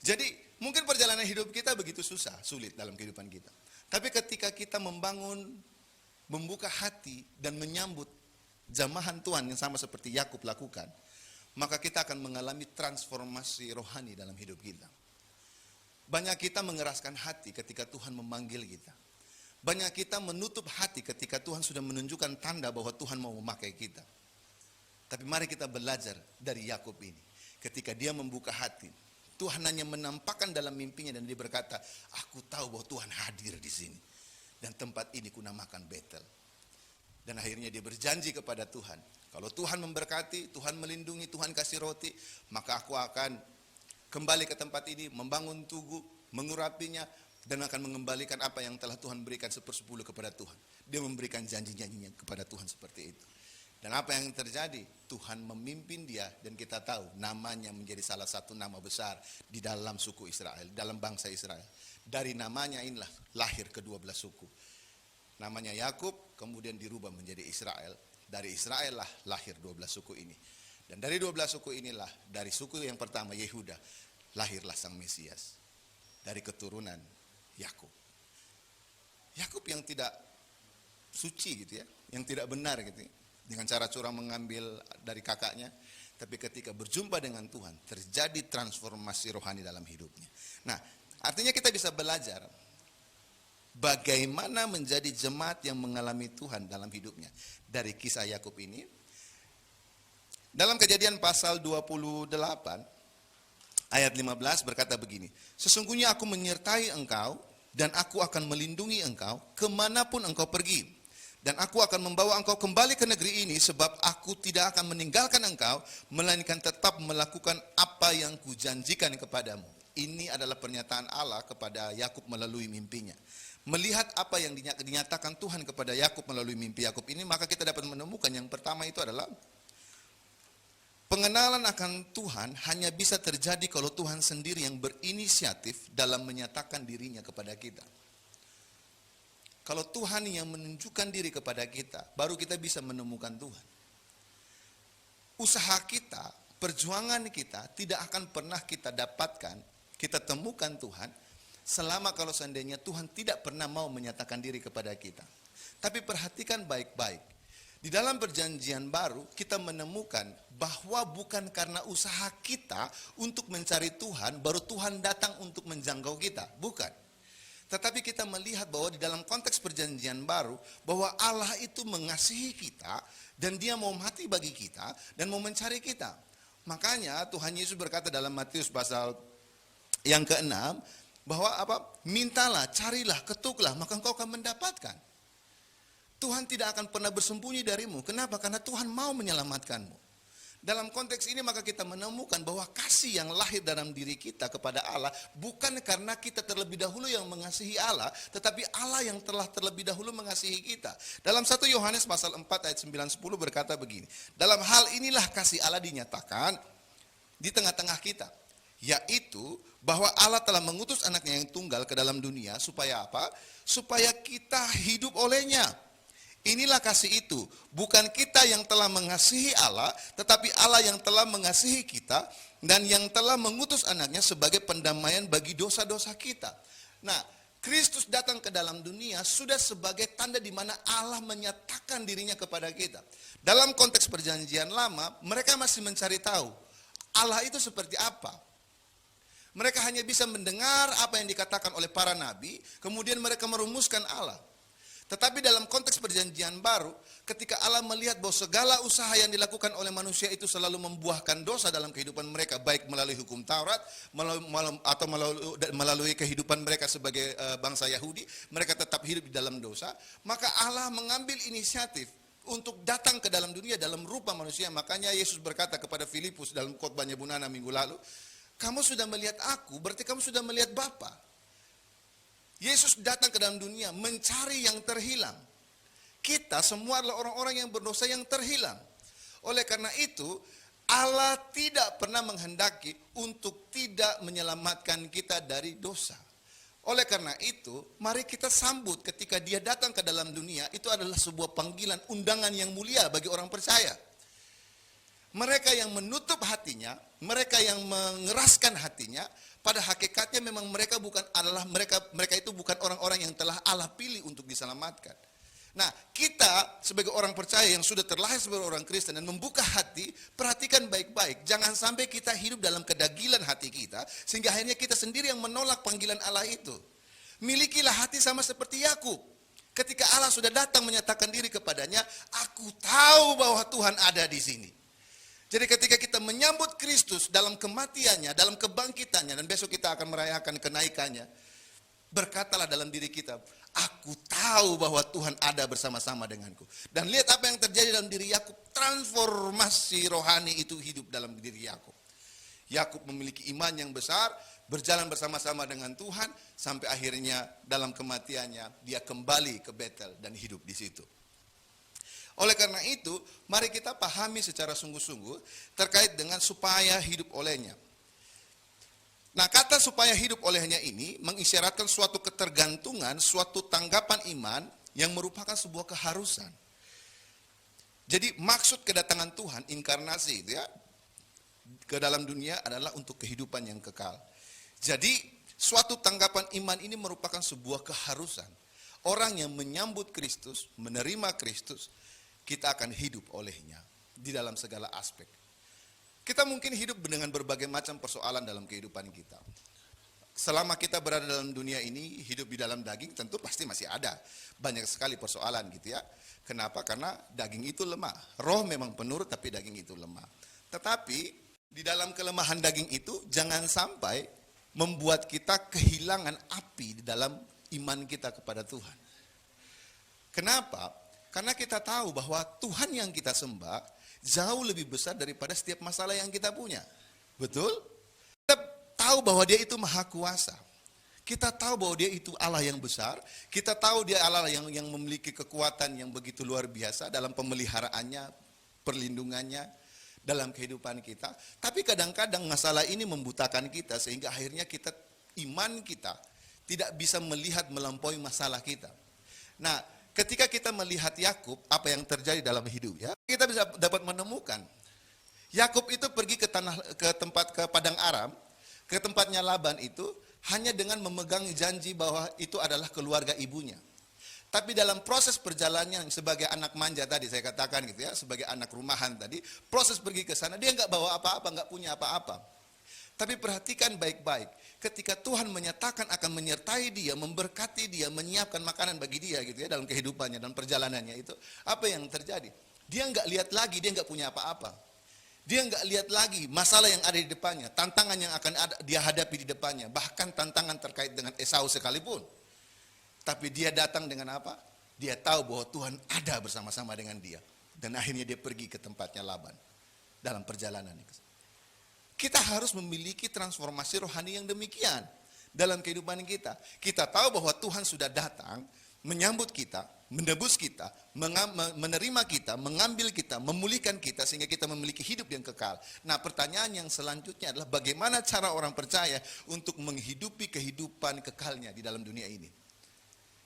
Jadi mungkin perjalanan hidup kita begitu susah, sulit dalam kehidupan kita. Tapi ketika kita membuka hati dan menyambut jamahan Tuhan yang sama seperti Yakub lakukan, maka kita akan mengalami transformasi rohani dalam hidup kita. Banyak kita mengeraskan hati ketika Tuhan memanggil kita. Banyak kita menutup hati ketika Tuhan sudah menunjukkan tanda bahwa Tuhan mau memakai kita. Tapi mari kita belajar dari Yakub ini. Ketika dia membuka hati, Tuhan hanya menampakkan dalam mimpinya dan dia berkata, aku tahu bahwa Tuhan hadir di sini. Dan tempat ini kunamakan Betel. Dan akhirnya dia berjanji kepada Tuhan, kalau Tuhan memberkati, Tuhan melindungi, Tuhan kasih roti, maka aku akan kembali ke tempat ini, membangun tugu, mengurapinya, dan akan mengembalikan apa yang telah Tuhan berikan 1/10 kepada Tuhan. Dia memberikan janji-janjinya kepada Tuhan seperti itu. Dan apa yang terjadi? Tuhan memimpin dia, dan kita tahu namanya menjadi salah satu nama besar di dalam suku Israel, dalam bangsa Israel. Dari namanya inilah lahir ke-12 suku. Namanya Yakub, kemudian dirubah menjadi Israel. Dari Israel lah lahir 12 suku ini. Dan dari 12 suku inilah, dari suku yang pertama Yehuda, lahirlah Sang Mesias. Dari keturunan Yakub. Yakub yang tidak suci gitu ya, yang tidak benar gitu ya. Dengan cara curang mengambil dari kakaknya. Tapi ketika berjumpa dengan Tuhan, terjadi transformasi rohani dalam hidupnya. Nah, artinya kita bisa belajar bagaimana menjadi jemaat yang mengalami Tuhan dalam hidupnya. Dari kisah Yakub ini, dalam Kejadian pasal 28 ayat 15 berkata begini, sesungguhnya aku menyertai engkau dan aku akan melindungi engkau kemanapun engkau pergi. Dan aku akan membawa engkau kembali ke negeri ini sebab aku tidak akan meninggalkan engkau, melainkan tetap melakukan apa yang kujanjikan kepadamu. Ini adalah pernyataan Allah kepada Yakub melalui mimpinya. Melihat apa yang dinyatakan Tuhan kepada Yakub melalui mimpi Yakub ini, maka kita dapat menemukan yang pertama itu adalah pengenalan akan Tuhan hanya bisa terjadi kalau Tuhan sendiri yang berinisiatif dalam menyatakan dirinya kepada kita. Kalau Tuhan yang menunjukkan diri kepada kita, baru kita bisa menemukan Tuhan. Usaha kita, perjuangan kita tidak akan pernah kita dapatkan, kita temukan Tuhan, selama kalau seandainya Tuhan tidak pernah mau menyatakan diri kepada kita. Tapi perhatikan baik-baik. Di dalam perjanjian baru kita menemukan bahwa bukan karena usaha kita untuk mencari Tuhan, baru Tuhan datang untuk menjangkau kita. Bukan. Tetapi kita melihat bahwa di dalam konteks perjanjian baru, bahwa Allah itu mengasihi kita, dan dia mau mati bagi kita, dan mau mencari kita. Makanya Tuhan Yesus berkata dalam Matius pasal yang ke-6, bahwa mintalah, carilah, ketuklah, maka engkau akan mendapatkan. Tuhan tidak akan pernah bersembunyi darimu. Kenapa? Karena Tuhan mau menyelamatkanmu. Dalam konteks ini maka kita menemukan bahwa kasih yang lahir dalam diri kita kepada Allah bukan karena kita terlebih dahulu yang mengasihi Allah, tetapi Allah yang telah terlebih dahulu mengasihi kita. Dalam 1 Yohanes pasal 4 ayat 9-10 berkata begini, dalam hal inilah kasih Allah dinyatakan di tengah-tengah kita, yaitu bahwa Allah telah mengutus anaknya yang tunggal ke dalam dunia supaya apa? Supaya kita hidup olehnya. Inilah kasih itu, bukan kita yang telah mengasihi Allah, tetapi Allah yang telah mengasihi kita dan yang telah mengutus anaknya sebagai pendamaian bagi dosa-dosa kita. Nah, Kristus datang ke dalam dunia sudah sebagai tanda di mana Allah menyatakan dirinya kepada kita. Dalam konteks perjanjian lama, mereka masih mencari tahu Allah itu seperti apa. Mereka hanya bisa mendengar apa yang dikatakan oleh para nabi, kemudian mereka merumuskan Allah. Tetapi dalam konteks perjanjian baru, ketika Allah melihat bahwa segala usaha yang dilakukan oleh manusia itu selalu membuahkan dosa dalam kehidupan mereka, baik melalui hukum Taurat atau melalui kehidupan mereka sebagai bangsa Yahudi, mereka tetap hidup di dalam dosa, maka Allah mengambil inisiatif untuk datang ke dalam dunia dalam rupa manusia. Makanya Yesus berkata kepada Filipus dalam khotbahnya Bunana minggu lalu, kamu sudah melihat aku, berarti kamu sudah melihat Bapa. Yesus datang ke dalam dunia mencari yang terhilang. Kita semua adalah orang-orang yang berdosa yang terhilang. Oleh karena itu, Allah tidak pernah menghendaki untuk tidak menyelamatkan kita dari dosa. Oleh karena itu, mari kita sambut ketika dia datang ke dalam dunia, itu adalah sebuah panggilan, undangan yang mulia bagi orang percaya. Mereka yang menutup hatinya, mereka yang mengeraskan hatinya, pada hakikatnya memang mereka itu bukan orang-orang yang telah Allah pilih untuk diselamatkan. Nah, kita sebagai orang percaya yang sudah terlahir sebagai orang Kristen dan membuka hati, perhatikan baik-baik. Jangan sampai kita hidup dalam kedagilan hati kita, sehingga akhirnya kita sendiri yang menolak panggilan Allah itu. Milikilah hati sama seperti Yakub. Ketika Allah sudah datang menyatakan diri kepadanya, aku tahu bahwa Tuhan ada di sini. Jadi ketika kita menyambut Kristus dalam kematiannya, dalam kebangkitannya, dan besok kita akan merayakan kenaikannya, berkatalah dalam diri kita, aku tahu bahwa Tuhan ada bersama-sama denganku. Dan lihat apa yang terjadi dalam diri Yakub, transformasi rohani itu hidup dalam diri Yakub. Yakub memiliki iman yang besar, berjalan bersama-sama dengan Tuhan, sampai akhirnya dalam kematiannya dia kembali ke Betel dan hidup di situ. Oleh karena itu, mari kita pahami secara sungguh-sungguh terkait dengan supaya hidup olehnya. Nah, kata supaya hidup olehnya ini mengisyaratkan suatu ketergantungan, suatu tanggapan iman yang merupakan sebuah keharusan. Jadi maksud kedatangan Tuhan, inkarnasi itu ya, ke dalam dunia adalah untuk kehidupan yang kekal. Jadi suatu tanggapan iman ini merupakan sebuah keharusan. Orang yang menyambut Kristus, menerima Kristus, kita akan hidup olehnya di dalam segala aspek. Kita mungkin hidup dengan berbagai macam persoalan dalam kehidupan kita. Selama kita berada dalam dunia ini, hidup di dalam daging, tentu pasti masih ada banyak sekali persoalan gitu ya. Kenapa? Karena daging itu lemah. Roh memang penurut, tapi daging itu lemah. Tetapi di dalam kelemahan daging itu jangan sampai membuat kita kehilangan api di dalam iman kita kepada Tuhan. Kenapa? Karena kita tahu bahwa Tuhan yang kita sembah jauh lebih besar daripada setiap masalah yang kita punya. Betul? Kita tahu bahwa Dia itu maha kuasa. Kita tahu bahwa Dia itu Allah yang besar. Kita tahu Dia Allah yang memiliki kekuatan yang begitu luar biasa dalam pemeliharaannya, perlindungannya dalam kehidupan kita. Tapi kadang-kadang masalah ini membutakan kita sehingga akhirnya iman kita tidak bisa melihat melampaui masalah kita. Nah, ketika kita melihat Yakub, apa yang terjadi dalam hidup ya, kita bisa dapat menemukan Yakub itu pergi ke padang Aram, ke tempatnya Laban itu hanya dengan memegang janji bahwa itu adalah keluarga ibunya. Tapi dalam proses perjalanannya sebagai anak manja tadi saya katakan gitu ya, sebagai anak rumahan tadi, proses pergi ke sana dia nggak bawa apa-apa, nggak punya apa-apa. Tapi perhatikan baik-baik, ketika Tuhan menyatakan akan menyertai dia, memberkati dia, menyiapkan makanan bagi dia gitu ya dalam kehidupannya dan perjalanannya itu, apa yang terjadi? Dia nggak lihat lagi dia nggak punya apa-apa. Dia nggak lihat lagi masalah yang ada di depannya, tantangan yang akan dia hadapi di depannya, bahkan tantangan terkait dengan Esau sekalipun. Tapi dia datang dengan apa? Dia tahu bahwa Tuhan ada bersama-sama dengan dia. Dan akhirnya dia pergi ke tempatnya Laban dalam perjalanan. Kita harus memiliki transformasi rohani yang demikian dalam kehidupan kita. Kita tahu bahwa Tuhan sudah datang, menyambut kita, menebus kita, menerima kita, mengambil kita, memulihkan kita sehingga kita memiliki hidup yang kekal. Nah, pertanyaan yang selanjutnya adalah bagaimana cara orang percaya untuk menghidupi kehidupan kekalnya di dalam dunia ini.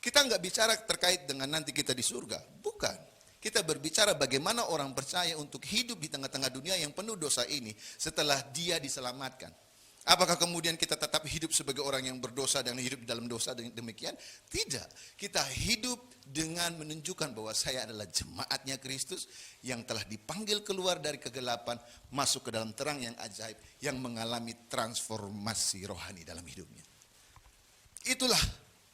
Kita nggak bicara terkait dengan nanti kita di surga, bukan. Kita berbicara bagaimana orang percaya untuk hidup di tengah-tengah dunia yang penuh dosa ini setelah dia diselamatkan. Apakah kemudian kita tetap hidup sebagai orang yang berdosa dan hidup di dalam dosa demikian? Tidak. Kita hidup dengan menunjukkan bahwa saya adalah jemaatnya Kristus yang telah dipanggil keluar dari kegelapan, masuk ke dalam terang yang ajaib, yang mengalami transformasi rohani dalam hidupnya. Itulah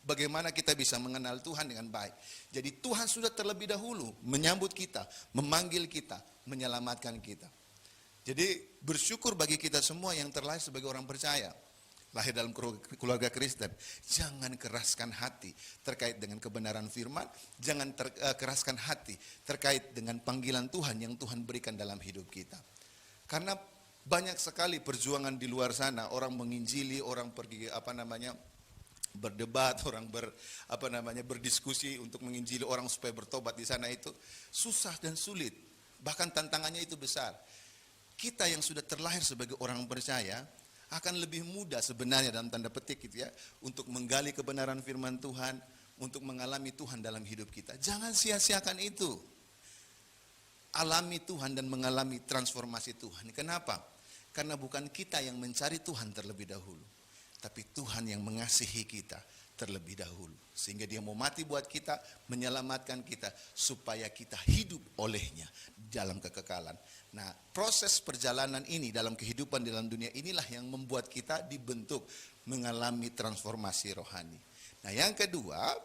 bagaimana kita bisa mengenal Tuhan dengan baik. Jadi Tuhan sudah terlebih dahulu menyambut kita, memanggil kita, menyelamatkan kita. Jadi bersyukur bagi kita semua yang terlahir sebagai orang percaya, lahir dalam keluarga Kristen. Jangan keraskan hati terkait dengan kebenaran firman, jangan keraskan hati terkait dengan panggilan Tuhan yang Tuhan berikan dalam hidup kita. Karena banyak sekali perjuangan di luar sana, orang menginjili, orang pergi berdebat, orang berdiskusi untuk menginjili orang supaya bertobat di sana itu susah dan sulit. Bahkan tantangannya itu besar. Kita yang sudah terlahir sebagai orang percaya akan lebih mudah sebenarnya dalam tanda petik gitu ya untuk menggali kebenaran firman Tuhan, untuk mengalami Tuhan dalam hidup kita. Jangan sia-siakan itu. Alami Tuhan dan mengalami transformasi Tuhan. Kenapa? Karena bukan kita yang mencari Tuhan terlebih dahulu, tapi Tuhan yang mengasihi kita terlebih dahulu. Sehingga dia mau mati buat kita, menyelamatkan kita, supaya kita hidup olehnya dalam kekekalan. Nah, proses perjalanan ini dalam kehidupan dalam dunia inilah yang membuat kita dibentuk, mengalami transformasi rohani. Nah, yang kedua,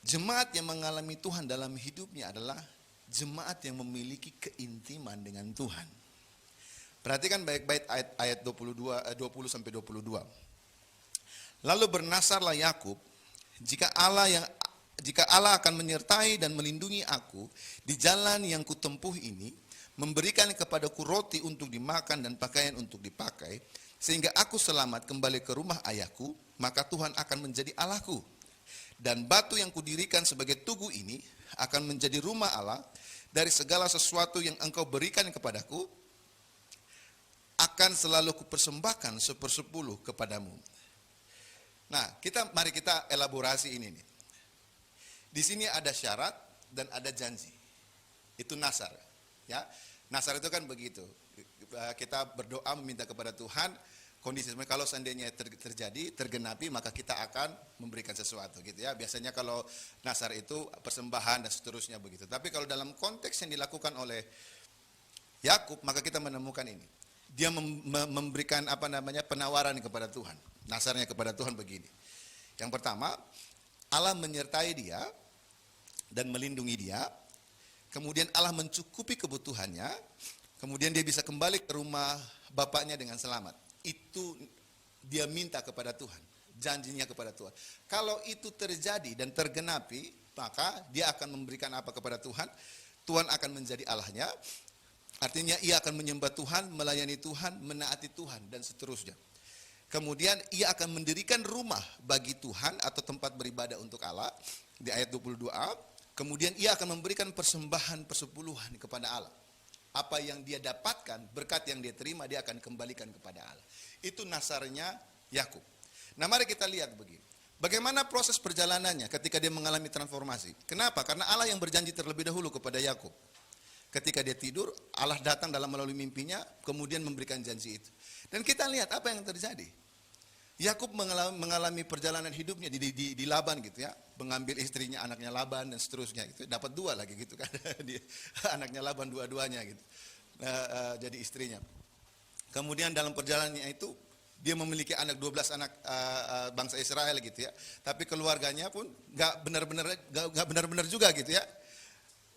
Jemaat yang mengalami Tuhan dalam hidupnya adalah jemaat yang memiliki keintiman dengan Tuhan. Perhatikan baik-baik ayat 20 sampai 22. Lalu bernasarlah Yakub, jika Allah akan menyertai dan melindungi aku di jalan yang kutempuh ini, memberikan kepadaku roti untuk dimakan dan pakaian untuk dipakai, sehingga aku selamat kembali ke rumah ayahku, maka Tuhan akan menjadi Allahku. Dan batu yang kudirikan sebagai tugu ini akan menjadi rumah Allah. Dari segala sesuatu yang engkau berikan kepadaku, akan selalu kupersembahkan 1/10 kepadamu. Nah, mari kita elaborasi ini nih. Di sini ada syarat dan ada janji. Itu nasar, ya. Nasar itu kan begitu. Kita berdoa meminta kepada Tuhan, kondisi kalau seandainya terjadi, tergenapi, maka kita akan memberikan sesuatu gitu ya. Biasanya kalau nasar itu persembahan dan seterusnya begitu. Tapi kalau dalam konteks yang dilakukan oleh Yakub, maka kita menemukan ini. Dia memberikan penawaran kepada Tuhan. Nasarnya kepada Tuhan begini. Yang pertama, Allah menyertai dia dan melindungi dia. Kemudian Allah mencukupi kebutuhannya. Kemudian dia bisa kembali ke rumah bapaknya dengan selamat. Itu dia minta kepada Tuhan. Janjinya kepada Tuhan. Kalau itu terjadi dan tergenapi, maka dia akan memberikan apa kepada Tuhan? Tuhan akan menjadi Allahnya. Artinya ia akan menyembah Tuhan, melayani Tuhan, menaati Tuhan, dan seterusnya. Kemudian ia akan mendirikan rumah bagi Tuhan atau tempat beribadah untuk Allah. Di ayat 22a. Kemudian ia akan memberikan persembahan persepuluhan kepada Allah. Apa yang dia dapatkan, berkat yang dia terima, dia akan kembalikan kepada Allah. Itu nasarnya Yakub. Nah, mari kita lihat begini. Bagaimana proses perjalanannya ketika dia mengalami transformasi? Kenapa? Karena Allah yang berjanji terlebih dahulu kepada Yakub. Ketika dia tidur, Allah datang dalam melalui mimpinya, kemudian memberikan janji itu. Dan kita lihat apa yang terjadi. Yakub mengalami perjalanan hidupnya di Laban gitu ya, mengambil istrinya, anaknya Laban dan seterusnya gitu. Dapat 2 lagi gitu kan. Anaknya Laban dua-duanya gitu. Jadi istrinya. Kemudian dalam perjalanannya itu dia memiliki 12 anak bangsa Israel gitu ya. Tapi keluarganya pun enggak benar-benar juga gitu ya.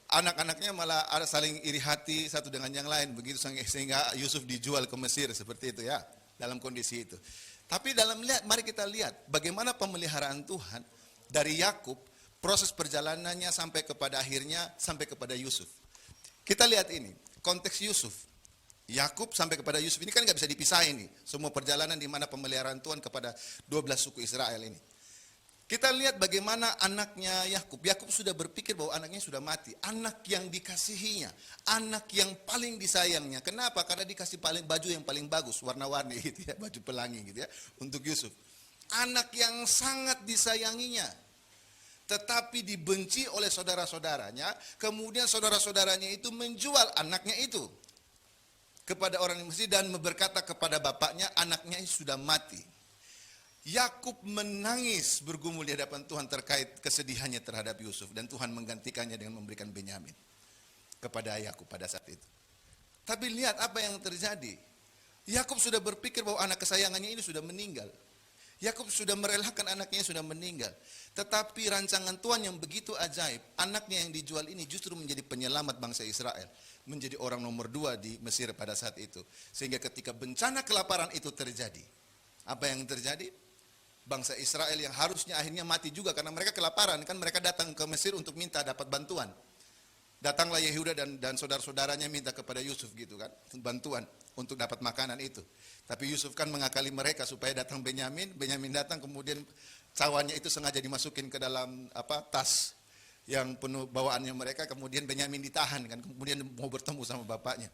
Anak-anaknya malah ada saling iri hati satu dengan yang lain begitu, sehingga Yusuf dijual ke Mesir seperti itu ya, dalam kondisi itu. Tapi mari kita lihat bagaimana pemeliharaan Tuhan dari Yakub, proses perjalanannya sampai kepada akhirnya sampai kepada Yusuf. Kita lihat ini, konteks Yusuf. Yakub sampai kepada Yusuf ini kan nggak bisa dipisahin nih. Semua perjalanan di mana pemeliharaan Tuhan kepada 12 suku Israel ini. Kita lihat bagaimana anaknya Yakub. Yakub sudah berpikir bahwa anaknya sudah mati. Anak yang dikasihinya, anak yang paling disayangnya. Kenapa? Karena dikasih baju yang paling bagus, warna-warni gitu ya, baju pelangi gitu ya, untuk Yusuf. Anak yang sangat disayanginya, tetapi dibenci oleh saudara-saudaranya. Kemudian saudara-saudaranya itu menjual anaknya itu kepada orang Mesir dan berkata kepada bapaknya, anaknya sudah mati. Yakub menangis bergumul di hadapan Tuhan terkait kesedihannya terhadap Yusuf, dan Tuhan menggantikannya dengan memberikan Benyamin kepada Yakub pada saat itu. Tapi lihat apa yang terjadi. Yakub sudah berpikir bahwa anak kesayangannya ini sudah meninggal. Yakub sudah merelakan anaknya sudah meninggal. Tetapi rancangan Tuhan yang begitu ajaib, anaknya yang dijual ini justru menjadi penyelamat bangsa Israel, menjadi orang nomor 2 di Mesir pada saat itu. Sehingga ketika bencana kelaparan itu terjadi, apa yang terjadi? Bangsa Israel yang harusnya akhirnya mati juga karena mereka kelaparan, kan mereka datang ke Mesir untuk minta dapat bantuan. Datanglah Yehuda dan saudara-saudaranya minta kepada Yusuf gitu kan, bantuan untuk dapat makanan itu. Tapi Yusuf kan mengakali mereka supaya datang Benyamin datang, kemudian cawannya itu sengaja dimasukin ke dalam tas yang penuh bawaannya mereka, kemudian Benyamin ditahan kan, kemudian mau bertemu sama bapaknya.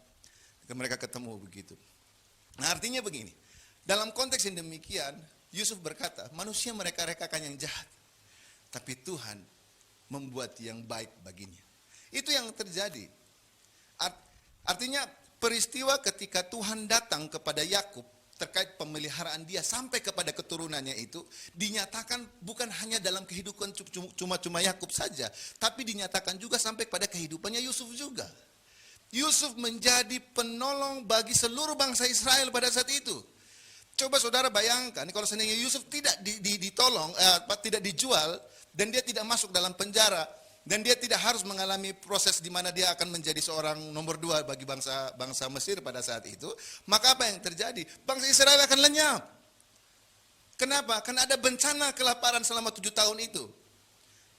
Mereka ketemu begitu. Nah, artinya begini, dalam konteks yang demikian, Yusuf berkata, manusia mereka-rekakan yang jahat, tapi Tuhan membuat yang baik baginya. Itu yang terjadi. Artinya peristiwa ketika Tuhan datang kepada Yakub terkait pemeliharaan dia sampai kepada keturunannya itu dinyatakan bukan hanya dalam kehidupan cuma Yakub saja, tapi dinyatakan juga sampai pada kehidupannya Yusuf juga. Yusuf menjadi penolong bagi seluruh bangsa Israel pada saat itu. Coba saudara bayangkan, kalau seandainya Yusuf tidak ditolong, tidak dijual, dan dia tidak masuk dalam penjara, dan dia tidak harus mengalami proses di mana dia akan menjadi seorang nomor 2 bagi bangsa Mesir pada saat itu, maka apa yang terjadi? Bangsa Israel akan lenyap. Kenapa? Karena ada bencana kelaparan selama 7 tahun itu.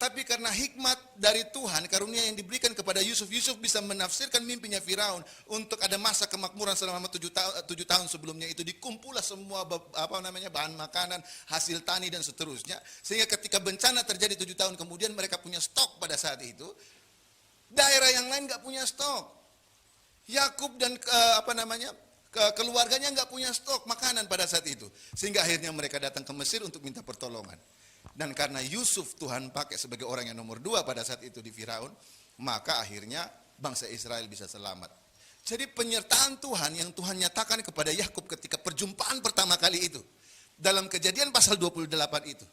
Tapi karena hikmat dari Tuhan, karunia yang diberikan kepada Yusuf, Yusuf bisa menafsirkan mimpinya Firaun untuk ada masa kemakmuran selama 7 tahun sebelumnya itu, dikumpullah semua bahan makanan, hasil tani dan seterusnya, sehingga ketika bencana terjadi 7 tahun kemudian mereka punya stok pada saat itu. Daerah yang lain nggak punya stok. Yakub dan keluarganya nggak punya stok makanan pada saat itu, sehingga akhirnya mereka datang ke Mesir untuk minta pertolongan. Dan karena Yusuf Tuhan pakai sebagai orang yang nomor 2 pada saat itu di Firaun, maka akhirnya bangsa Israel bisa selamat. Jadi penyertaan Tuhan yang Tuhan nyatakan kepada Yakub ketika perjumpaan pertama kali itu, dalam Kejadian pasal 28 itu,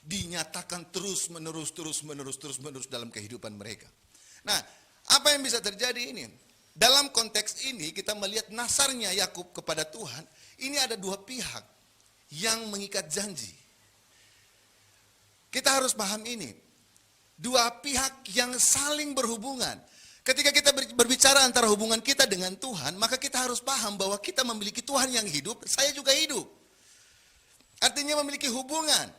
dinyatakan terus menerus dalam kehidupan mereka. Nah, apa yang bisa terjadi ini? Dalam konteks ini kita melihat nasarnya Yakub kepada Tuhan, ini ada 2 pihak yang mengikat janji. Kita harus paham ini. 2 pihak yang saling berhubungan. Ketika kita berbicara antara hubungan kita dengan Tuhan, maka kita harus paham bahwa kita memiliki Tuhan yang hidup, saya juga hidup. Artinya memiliki hubungan.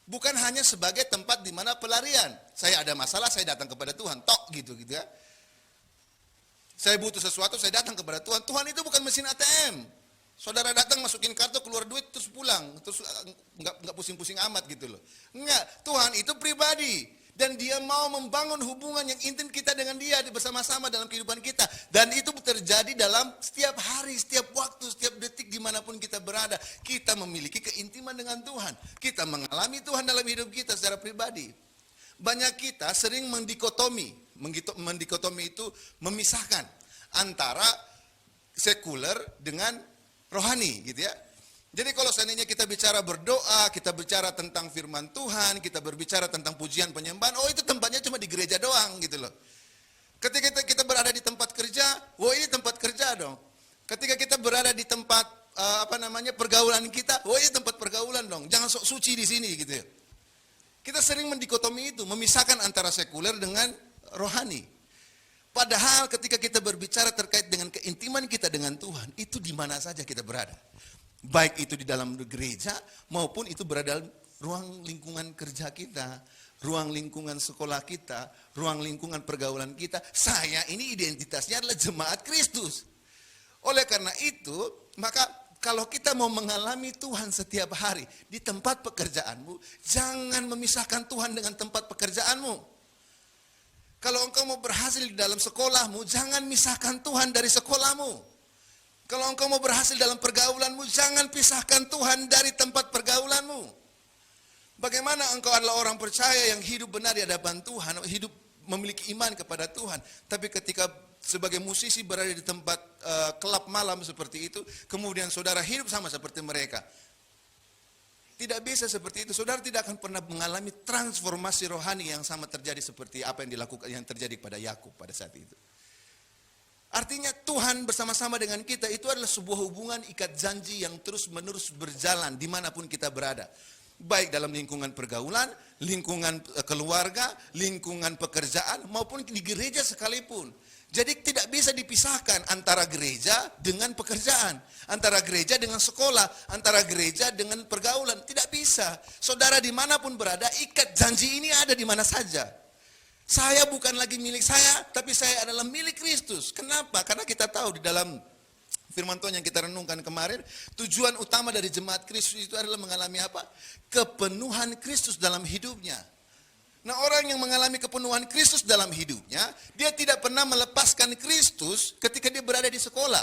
Bukan hanya sebagai tempat di mana pelarian. Saya ada masalah, saya datang kepada Tuhan. Tok gitu ya. Saya butuh sesuatu, saya datang kepada Tuhan. Tuhan itu bukan mesin ATM. Saudara datang masukin kartu, keluar duit, terus pulang, terus nggak pusing-pusing amat gitu loh. Enggak, Tuhan itu pribadi dan Dia mau membangun hubungan yang intim kita dengan Dia bersama-sama dalam kehidupan kita. Dan itu terjadi dalam setiap hari, setiap waktu, setiap detik dimanapun kita berada. Kita memiliki keintiman dengan Tuhan. Kita mengalami Tuhan dalam hidup kita secara pribadi. Banyak kita sering mendikotomi itu memisahkan antara sekuler dengan rohani gitu ya. Jadi kalau seandainya kita bicara berdoa, kita bicara tentang firman Tuhan, kita berbicara tentang pujian penyembahan, oh itu tempatnya cuma di gereja doang gitu loh. Ketika kita berada di tempat kerja, oh ini tempat kerja dong. Ketika kita berada di tempat pergaulan kita, oh ini tempat pergaulan dong. Jangan sok suci di sini gitu ya. Kita sering mendikotomi itu, memisahkan antara sekuler dengan rohani. Padahal ketika kita berbicara terkait dengan keintiman kita dengan Tuhan, itu di mana saja kita berada. Baik itu di dalam gereja maupun itu berada dalam ruang lingkungan kerja kita, ruang lingkungan sekolah kita, ruang lingkungan pergaulan kita. Saya ini identitasnya adalah jemaat Kristus. Oleh karena itu, maka kalau kita mau mengalami Tuhan setiap hari di tempat pekerjaanmu, jangan memisahkan Tuhan dengan tempat pekerjaanmu. Kalau engkau mau berhasil di dalam sekolahmu, jangan misahkan Tuhan dari sekolahmu. Kalau engkau mau berhasil dalam pergaulanmu, jangan pisahkan Tuhan dari tempat pergaulanmu. Bagaimana engkau adalah orang percaya yang hidup benar di hadapan Tuhan, hidup memiliki iman kepada Tuhan, tapi ketika sebagai musisi berada di tempat kelab malam seperti itu, kemudian saudara hidup sama seperti mereka. Tidak bisa seperti itu. Saudara tidak akan pernah mengalami transformasi rohani yang sama terjadi seperti apa yang terjadi pada Yakub pada saat itu. Artinya Tuhan bersama-sama dengan kita itu adalah sebuah hubungan ikat janji yang terus-menerus berjalan dimanapun kita berada. Baik dalam lingkungan pergaulan, lingkungan keluarga, lingkungan pekerjaan, maupun di gereja sekalipun. Jadi tidak bisa dipisahkan antara gereja dengan pekerjaan, antara gereja dengan sekolah, antara gereja dengan pergaulan. Tidak bisa. Saudara dimanapun berada, ikat janji ini ada di mana saja. Saya bukan lagi milik saya, tapi saya adalah milik Kristus. Kenapa? Karena kita tahu di dalam firman Tuhan yang kita renungkan kemarin, tujuan utama dari jemaat Kristus itu adalah mengalami apa? Kepenuhan Kristus dalam hidupnya. Nah, orang yang mengalami kepenuhan Kristus dalam hidupnya, dia tidak pernah melepaskan Kristus ketika dia berada di sekolah.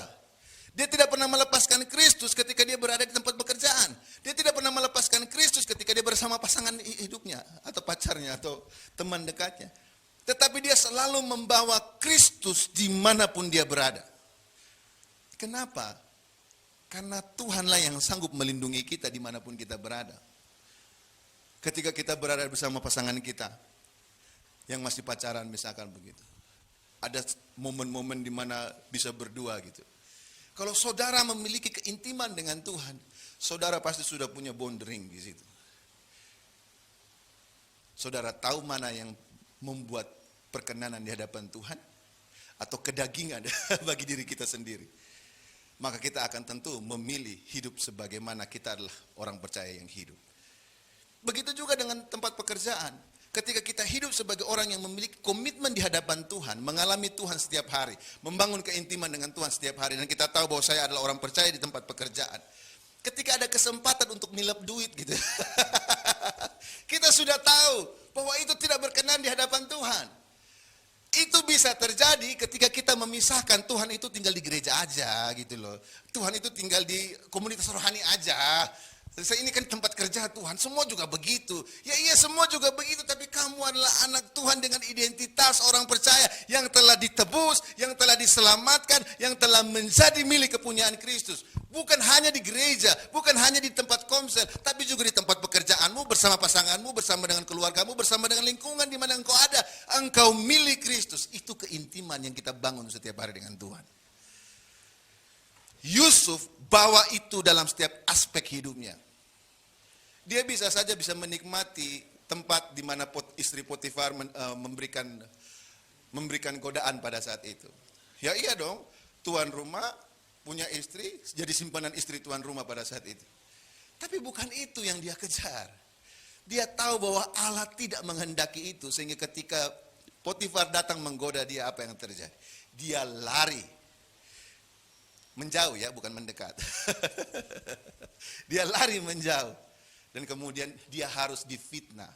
Dia tidak pernah melepaskan Kristus ketika dia berada di tempat pekerjaan. Dia tidak pernah melepaskan Kristus ketika dia bersama pasangan hidupnya, atau pacarnya, atau teman dekatnya. Tetapi dia selalu membawa Kristus dimanapun dia berada. Kenapa? Karena Tuhanlah yang sanggup melindungi kita dimanapun kita berada. Ketika kita berada bersama pasangan kita yang masih pacaran misalkan begitu, ada momen-momen di mana bisa berdua gitu. Kalau saudara memiliki keintiman dengan Tuhan, saudara pasti sudah punya bonding di situ. Saudara tahu mana yang membuat perkenanan di hadapan Tuhan? Atau kedagingan bagi diri kita sendiri? Maka kita akan tentu memilih hidup sebagaimana kita adalah orang percaya yang hidup. Begitu juga dengan tempat pekerjaan. Ketika kita hidup sebagai orang yang memiliki komitmen di hadapan Tuhan, mengalami Tuhan setiap hari, membangun keintiman dengan Tuhan setiap hari, dan kita tahu bahwa saya adalah orang percaya di tempat pekerjaan. Ketika ada kesempatan untuk nilap duit gitu, kita sudah tahu bahwa itu tidak berkenan di hadapan Tuhan. Itu bisa terjadi ketika kita memisahkan Tuhan itu tinggal di gereja aja gitu loh. Tuhan itu tinggal di komunitas rohani aja. Ini kan tempat kerja Tuhan, semua juga begitu. Ya iya, semua juga begitu, tapi kamu adalah anak Tuhan dengan identitas orang percaya yang telah ditebus, yang telah diselamatkan, yang telah menjadi milik kepunyaan Kristus. Bukan hanya di gereja, bukan hanya di tempat komsel, tapi juga di tempat pekerjaanmu, bersama pasanganmu, bersama dengan keluargamu, bersama dengan lingkungan di mana engkau ada. Engkau milik Kristus. Itu keintiman yang kita bangun setiap hari dengan Tuhan. Yusuf bawa itu dalam setiap aspek hidupnya. Dia bisa saja bisa menikmati tempat di mana istri Potifar memberikan godaan pada saat itu. Ya iya dong, tuan rumah punya istri, jadi simpanan istri tuan rumah pada saat itu. Tapi bukan itu yang dia kejar. Dia tahu bahwa Allah tidak menghendaki itu, sehingga ketika Potifar datang menggoda dia, apa yang terjadi? Dia lari. Menjauh ya, bukan mendekat. Dia lari menjauh. Dan kemudian dia harus difitnah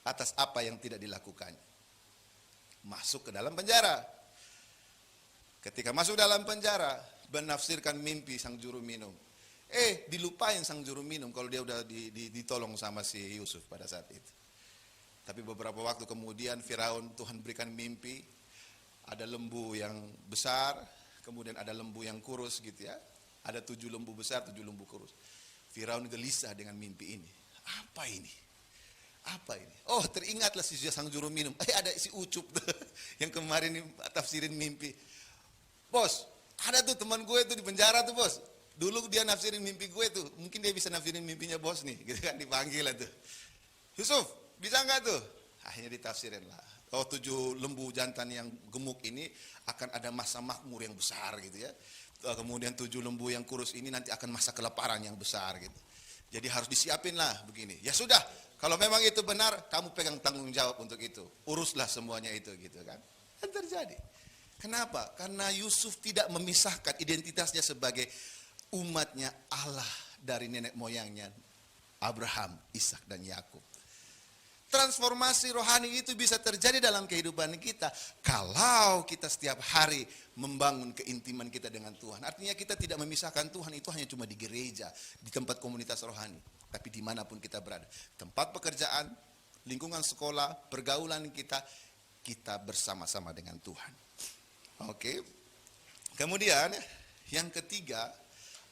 atas apa yang tidak dilakukannya. Masuk ke dalam penjara. Ketika masuk dalam penjara, menafsirkan mimpi sang juru minum. Dilupain sang juru minum kalau dia udah ditolong sama si Yusuf pada saat itu. Tapi beberapa waktu kemudian Firaun, Tuhan berikan mimpi. Ada lembu yang besar, kemudian ada lembu yang kurus gitu ya. Ada 7 lembu besar, 7 lembu kurus. Firaun gelisah dengan mimpi ini. Apa ini? Apa ini? Oh, teringatlah si sang juru minum. Ada si Ucup tuh, yang kemarin tafsirin mimpi. Bos, ada tuh teman gue tuh di penjara tuh bos. Dulu dia nafsirin mimpi gue tuh. Mungkin dia bisa nafsirin mimpinya bos nih. Gitu kan, dipanggil lah tuh. Yusuf, bisa nggak tuh? Akhirnya ditafsirin lah. Oh, 7 lembu jantan yang gemuk ini akan ada masa makmur yang besar gitu ya. Kemudian 7 lembu yang kurus ini nanti akan masa kelaparan yang besar gitu. Jadi harus disiapin lah begini. Ya sudah, kalau memang itu benar, kamu pegang tanggung jawab untuk itu. Uruslah semuanya itu gitu kan. Dan terjadi. Kenapa? Karena Yusuf tidak memisahkan identitasnya sebagai umatnya Allah dari nenek moyangnya Abraham, Ishak dan Yakub. Transformasi rohani itu bisa terjadi dalam kehidupan kita kalau kita setiap hari membangun keintiman kita dengan Tuhan. Artinya kita tidak memisahkan Tuhan itu hanya cuma di gereja, di tempat komunitas rohani, tapi dimanapun kita berada. Tempat pekerjaan, lingkungan sekolah, pergaulan kita bersama-sama dengan Tuhan. Oke. Kemudian yang ketiga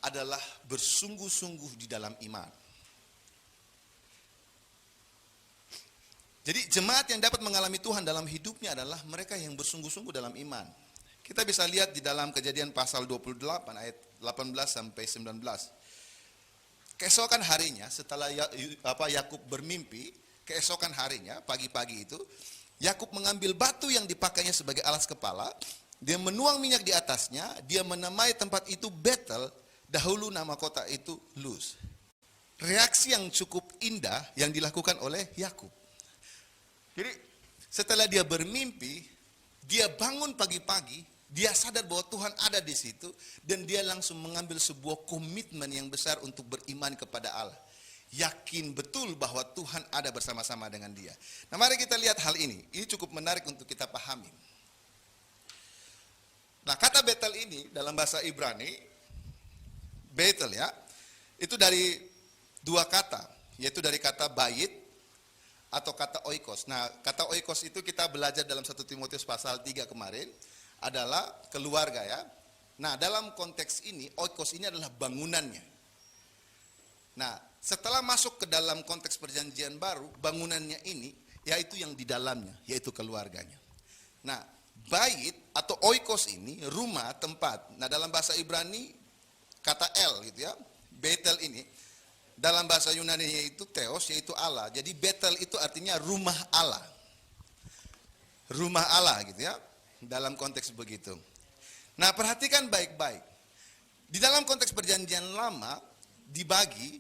adalah bersungguh-sungguh di dalam iman. Jadi jemaat yang dapat mengalami Tuhan dalam hidupnya adalah mereka yang bersungguh-sungguh dalam iman. Kita bisa lihat di dalam Kejadian pasal 28 ayat 18 sampai 19. Keesokan harinya setelah Yakub bermimpi, keesokan harinya pagi-pagi itu Yakub mengambil batu yang dipakainya sebagai alas kepala, dia menuang minyak di atasnya, dia menamai tempat itu Betel, dahulu nama kota itu Luz. Reaksi yang cukup indah yang dilakukan oleh Yakub. Jadi setelah dia bermimpi, dia bangun pagi-pagi, dia sadar bahwa Tuhan ada di situ, dan dia langsung mengambil sebuah komitmen yang besar untuk beriman kepada Allah. Yakin betul bahwa Tuhan ada bersama-sama dengan dia. Nah, mari kita lihat hal ini. Ini cukup menarik untuk kita pahami. Nah, kata Betel ini dalam bahasa Ibrani, Betel ya, itu dari 2 kata, yaitu dari kata bait atau kata oikos. Nah, kata oikos itu kita belajar dalam 1 Timotius pasal 3 kemarin, adalah keluarga ya. Nah, dalam konteks ini, oikos ini adalah bangunannya. Nah, setelah masuk ke dalam konteks perjanjian baru, bangunannya ini, yaitu yang di dalamnya, yaitu keluarganya. Nah, bait atau oikos ini, rumah, tempat. Nah, dalam bahasa Ibrani, kata El gitu ya, Betel ini, Dalam bahasa Yunani itu theos, yaitu Allah. Jadi Betel itu artinya rumah Allah. Rumah Allah gitu ya. Dalam konteks begitu. Nah, perhatikan baik-baik. Di dalam konteks perjanjian lama dibagi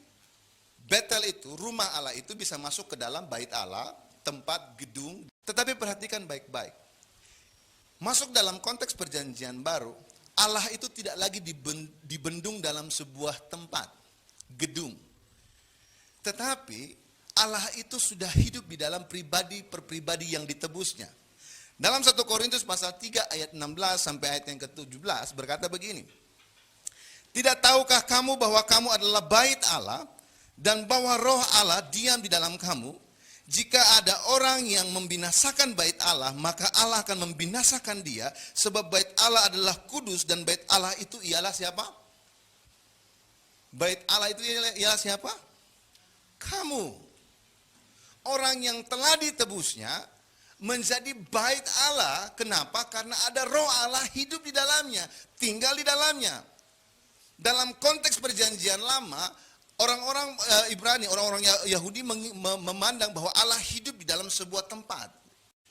Betel itu, rumah Allah itu bisa masuk ke dalam bait Allah, tempat gedung. Tetapi perhatikan baik-baik. Masuk dalam konteks perjanjian baru, Allah itu tidak lagi dibendung dalam sebuah tempat, gedung. Tetapi Allah itu sudah hidup di dalam pribadi per pribadi yang ditebusnya. Dalam 1 Korintus pasal 3 ayat 16 sampai ayat yang ke-17 berkata begini. Tidak tahukah kamu bahwa kamu adalah bait Allah dan bahwa roh Allah diam di dalam kamu? Jika ada orang yang membinasakan bait Allah, maka Allah akan membinasakan dia, sebab bait Allah adalah kudus dan bait Allah itu ialah siapa? Bait Allah itu ialah siapa? Kamu. Orang yang telah ditebusnya menjadi bait Allah. Kenapa? Karena ada roh Allah hidup di dalamnya, tinggal di dalamnya. Dalam konteks perjanjian lama, orang-orang Ibrani, orang-orang Yahudi memandang bahwa Allah hidup di dalam sebuah tempat.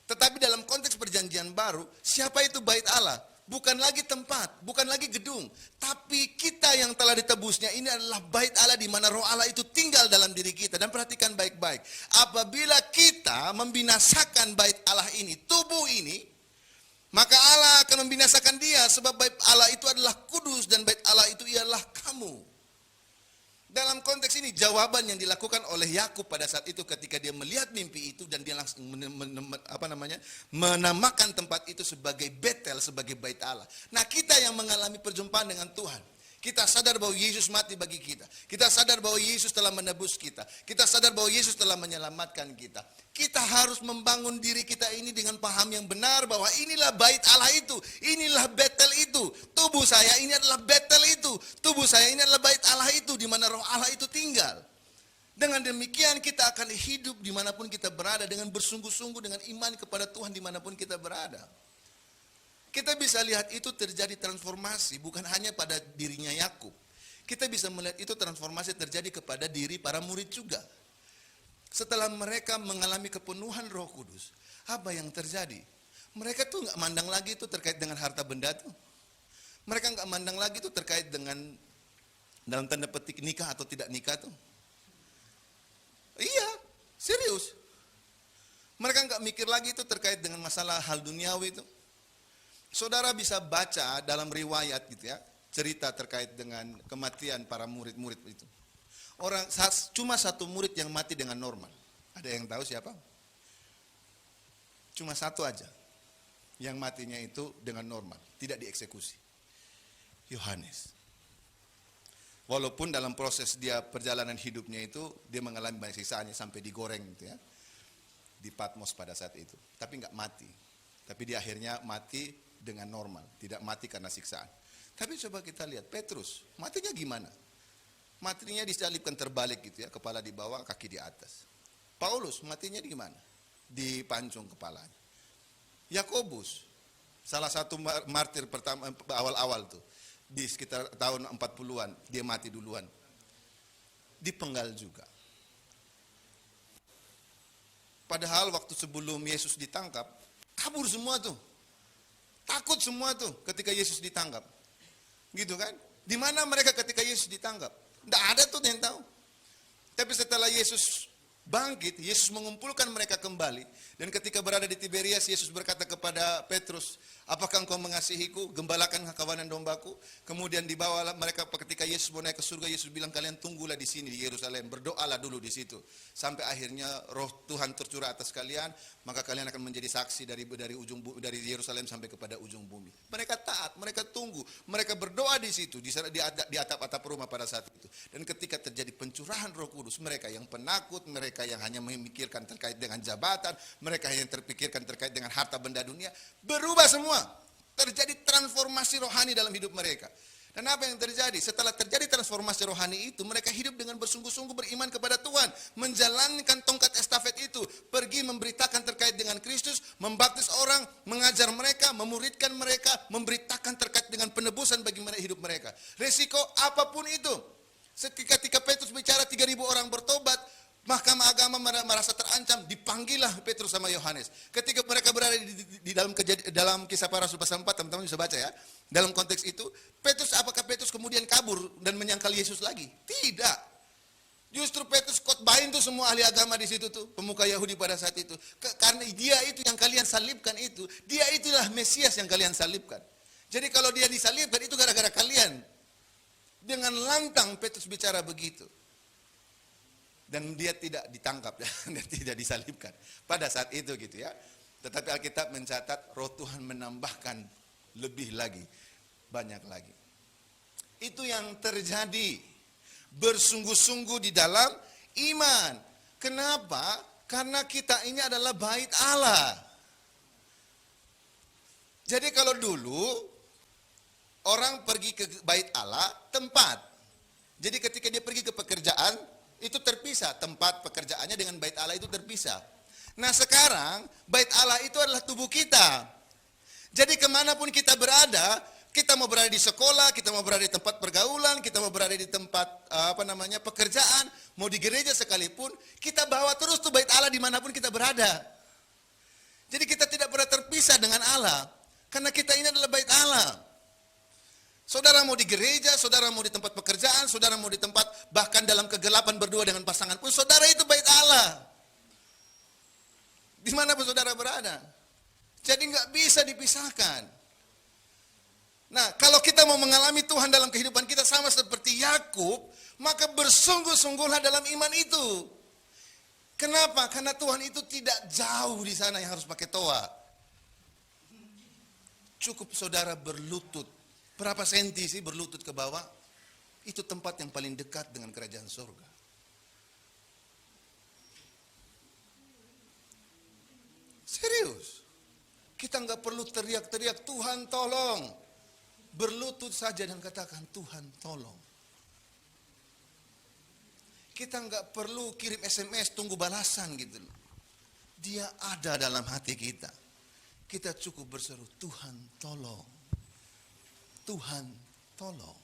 Tetapi dalam konteks perjanjian baru, siapa itu bait Allah? Bukan lagi tempat, bukan lagi gedung. Tapi kita yang telah ditebusnya ini adalah bait Allah di mana roh Allah itu tinggal dalam diri kita. Dan perhatikan baik-baik. Apabila kita membinasakan bait Allah ini, tubuh ini, maka Allah akan membinasakan dia. Sebab bait Allah itu adalah kudus dan bait Allah itu ialah kamu. Dalam konteks ini jawaban yang dilakukan oleh Yakub pada saat itu ketika dia melihat mimpi itu dan dia langsung menamakan tempat itu sebagai Betel, sebagai bait Allah. Nah, kita yang mengalami perjumpaan dengan Tuhan, kita sadar bahwa Yesus mati bagi kita. Kita sadar bahwa Yesus telah menebus kita. Kita sadar bahwa Yesus telah menyelamatkan kita. Kita harus membangun diri kita ini dengan paham yang benar bahwa inilah bait Allah itu, inilah Betel itu. Tubuh saya ini adalah Betel itu. Tubuh saya ini adalah bait Allah itu di mana roh Allah itu tinggal. Dengan demikian kita akan hidup dimanapun kita berada dengan bersungguh-sungguh dengan iman kepada Tuhan dimanapun kita berada. Kita bisa lihat itu terjadi transformasi bukan hanya pada dirinya Yakub. Kita bisa melihat itu transformasi terjadi kepada diri para murid juga. Setelah mereka mengalami kepenuhan Roh Kudus, apa yang terjadi? Mereka tuh nggak mandang lagi itu terkait dengan harta benda tuh. Mereka nggak mandang lagi itu terkait dengan dalam tanda petik nikah atau tidak nikah tuh. Iya, serius. Mereka nggak mikir lagi itu terkait dengan masalah hal duniawi itu. Saudara bisa baca dalam riwayat gitu ya, cerita terkait dengan kematian para murid-murid itu. Cuma satu murid yang mati dengan normal. Ada yang tahu siapa? Cuma satu aja yang matinya itu dengan normal, tidak dieksekusi. Yohanes. Walaupun dalam proses dia perjalanan hidupnya itu dia mengalami banyak siksaannya sampai digoreng gitu ya. Di Patmos pada saat itu, tapi nggak mati. Tapi dia akhirnya mati dengan normal, tidak mati karena siksaan. Tapi coba kita lihat Petrus, matinya gimana? Matinya disalibkan terbalik gitu ya, kepala di bawah, kaki di atas. Paulus matinya di mana? Dipancung kepalanya. Yakobus, salah satu martir pertama awal-awal tuh, di sekitar tahun 40-an, dia mati duluan. Dipenggal juga. Padahal waktu sebelum Yesus ditangkap, kabur semua tuh. Takut semua tuh ketika Yesus ditangkap. Gitu kan? Di mana mereka ketika Yesus ditangkap? Tidak ada tuh yang tahu. Tapi setelah Yesus bangkit, Yesus mengumpulkan mereka kembali. Dan ketika berada di Tiberias, Yesus berkata kepada Petrus, apakah engkau mengasihiku? Gembalakan kawanan dombaku. Kemudian dibawalah mereka ketika Yesus mau naik ke surga, Yesus bilang kalian tunggulah di sini di Yerusalem, berdoalah dulu di situ. Sampai akhirnya Roh Tuhan tercurah atas kalian, maka kalian akan menjadi saksi dari Yerusalem sampai kepada ujung bumi. Mereka taat, mereka tunggu, mereka berdoa di situ, di atap-atap rumah pada saat itu. Dan ketika terjadi pencurahan Roh Kudus, mereka yang penakut, mereka yang hanya memikirkan terkait dengan jabatan, mereka yang terpikirkan terkait dengan harta benda dunia, berubah semua. Terjadi transformasi rohani dalam hidup mereka. Dan apa yang terjadi? Setelah terjadi transformasi rohani itu, mereka hidup dengan bersungguh-sungguh beriman kepada Tuhan, menjalankan tongkat estafet itu, pergi memberitakan terkait dengan Kristus, membaptis orang, mengajar mereka, memuridkan mereka, memberitakan terkait dengan penebusan bagi hidup mereka. Resiko apapun itu, Ketika Petrus bicara 3.000 orang bertobat, Mahkamah Agama merasa terancam, dipanggillah Petrus sama Yohanes. Ketika mereka berada di dalam Kisah Para Rasul pasal 4, teman-teman bisa baca ya. Dalam konteks itu, apakah Petrus kemudian kabur dan menyangkal Yesus lagi? Tidak. Justru Petrus khotbahin tuh semua ahli agama di situ tuh, pemuka Yahudi pada saat itu. Karena dia itu yang kalian salibkan itu, dia itulah Mesias yang kalian salibkan. Jadi kalau dia disalibkan itu gara-gara kalian. Dengan lantang Petrus bicara begitu. Dan dia tidak ditangkap dan tidak disalibkan pada saat itu gitu ya. Tetapi Alkitab mencatat roh Tuhan menambahkan lebih lagi, banyak lagi. Itu yang terjadi. Bersungguh-sungguh di dalam iman. Kenapa? Karena kita ini adalah bait Allah. Jadi kalau dulu orang pergi ke bait Allah, tempat. Jadi ketika dia pergi ke pekerjaan, itu terpisah. Tempat pekerjaannya dengan bait Allah itu terpisah. Nah sekarang, bait Allah itu adalah tubuh kita. Jadi kemanapun kita berada, kita mau berada di sekolah, kita mau berada di tempat pergaulan, kita mau berada di tempat pekerjaan, mau di gereja sekalipun, kita bawa terus tuh bait Allah dimanapun kita berada. Jadi kita tidak pernah terpisah dengan Allah, karena kita ini adalah bait Allah. Saudara mau di gereja, saudara mau di tempat pekerjaan, saudara mau di tempat bahkan dalam kegelapan berdua dengan pasangan pun, saudara itu bait Allah. Dimanapun saudara berada. Jadi nggak bisa dipisahkan. Nah, kalau kita mau mengalami Tuhan dalam kehidupan kita sama seperti Yakub, maka bersungguh-sungguhlah dalam iman itu. Kenapa? Karena Tuhan itu tidak jauh di sana yang harus pakai toa. Cukup saudara berlutut. Berapa senti sih berlutut ke bawah? Itu tempat yang paling dekat dengan kerajaan surga. Serius. Kita nggak perlu teriak-teriak, Tuhan tolong. Berlutut saja dan katakan, Tuhan tolong. Kita nggak perlu kirim SMS tunggu balasan gitu. Dia ada dalam hati kita. Kita cukup berseru, Tuhan tolong. Tuhan tolong.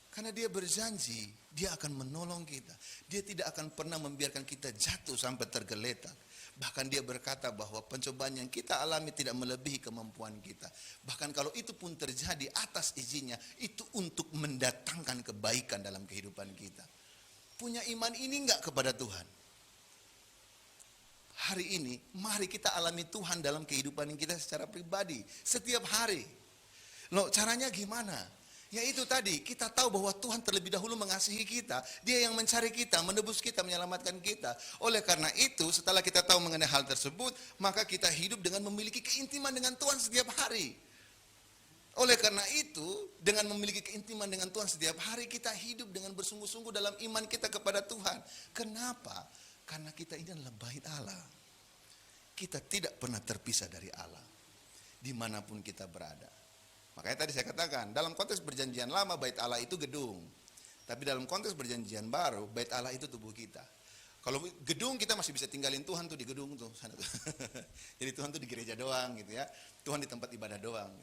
Karena dia berjanji, dia akan menolong kita. Dia tidak akan pernah membiarkan kita jatuh sampai tergeletak. Bahkan dia berkata bahwa pencobaan yang kita alami tidak melebihi kemampuan kita. Bahkan kalau itu pun terjadi atas izinnya, itu untuk mendatangkan kebaikan dalam kehidupan kita. Punya iman ini enggak kepada Tuhan? Hari ini, mari kita alami Tuhan dalam kehidupan kita secara pribadi. Setiap hari. Loh, caranya gimana? Ya itu tadi, kita tahu bahwa Tuhan terlebih dahulu mengasihi kita. Dia yang mencari kita, menebus kita, menyelamatkan kita. Oleh karena itu, setelah kita tahu mengenai hal tersebut, maka kita hidup dengan memiliki keintiman dengan Tuhan setiap hari. Oleh karena itu, dengan memiliki keintiman dengan Tuhan setiap hari, kita hidup dengan bersungguh-sungguh dalam iman kita kepada Tuhan. Kenapa? Karena kita ini adalah bait Allah. Kita tidak pernah terpisah dari Allah, dimanapun kita berada. Makanya tadi saya katakan, dalam konteks perjanjian lama, bait Allah itu gedung. Tapi dalam konteks perjanjian baru, bait Allah itu tubuh kita. Kalau gedung kita masih bisa tinggalin Tuhan tuh di gedung tuh. Sana tuh. Jadi Tuhan tuh di gereja doang gitu ya. Tuhan di tempat ibadah doang.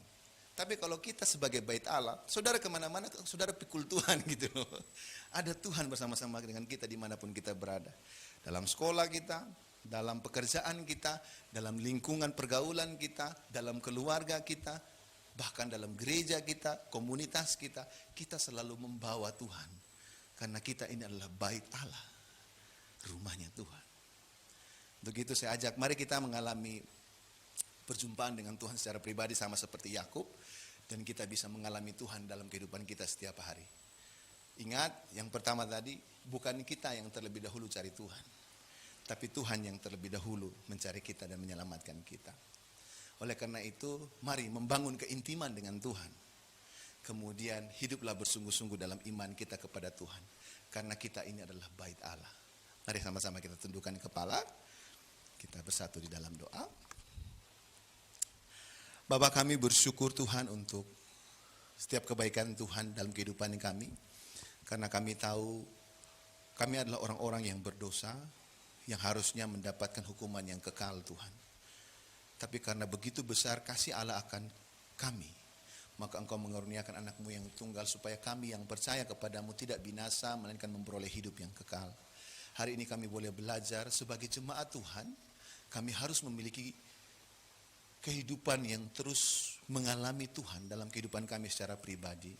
Tapi kalau kita sebagai bait Allah, saudara kemana-mana, saudara pikul Tuhan gitu loh. Ada Tuhan bersama-sama dengan kita dimanapun kita berada. Dalam sekolah kita, dalam pekerjaan kita, dalam lingkungan pergaulan kita, dalam keluarga kita, bahkan dalam gereja kita, komunitas kita, kita selalu membawa Tuhan. Karena kita ini adalah bait Allah, rumahnya Tuhan. Untuk itu saya ajak, mari kita mengalami perjumpaan dengan Tuhan secara pribadi sama seperti Yakub, dan kita bisa mengalami Tuhan dalam kehidupan kita setiap hari. Ingat, yang pertama tadi, bukan kita yang terlebih dahulu cari Tuhan, tapi Tuhan yang terlebih dahulu mencari kita dan menyelamatkan kita. Oleh karena itu, mari membangun keintiman dengan Tuhan. Kemudian hiduplah bersungguh-sungguh dalam iman kita kepada Tuhan. Karena kita ini adalah bait Allah. Mari sama-sama kita tundukkan kepala. Kita bersatu di dalam doa. Bapa, kami bersyukur Tuhan untuk setiap kebaikan Tuhan dalam kehidupan kami. Karena kami tahu kami adalah orang-orang yang berdosa, yang harusnya mendapatkan hukuman yang kekal Tuhan. Tapi karena begitu besar kasih Allah akan kami, maka Engkau mengaruniakan anak-Mu yang tunggal supaya kami yang percaya kepadamu tidak binasa melainkan memperoleh hidup yang kekal. Hari ini kami boleh belajar sebagai jemaat Tuhan, kami harus memiliki kehidupan yang terus mengalami Tuhan dalam kehidupan kami secara pribadi.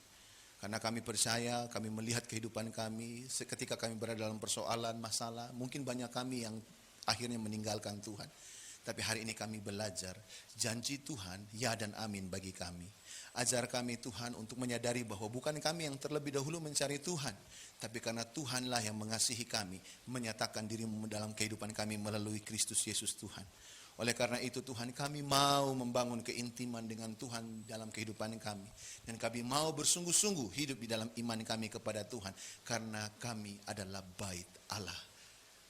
Karena kami percaya, kami melihat kehidupan kami ketika kami berada dalam persoalan, masalah, mungkin banyak kami yang akhirnya meninggalkan Tuhan. Tapi hari ini kami belajar, janji Tuhan ya dan amin bagi kami. Ajar kami Tuhan untuk menyadari bahwa bukan kami yang terlebih dahulu mencari Tuhan, tapi karena Tuhanlah yang mengasihi kami, menyatakan diri-Mu dalam kehidupan kami melalui Kristus Yesus Tuhan. Oleh karena itu Tuhan, kami mau membangun keintiman dengan Tuhan dalam kehidupan kami. Dan kami mau bersungguh-sungguh hidup di dalam iman kami kepada Tuhan. Karena kami adalah bait Allah.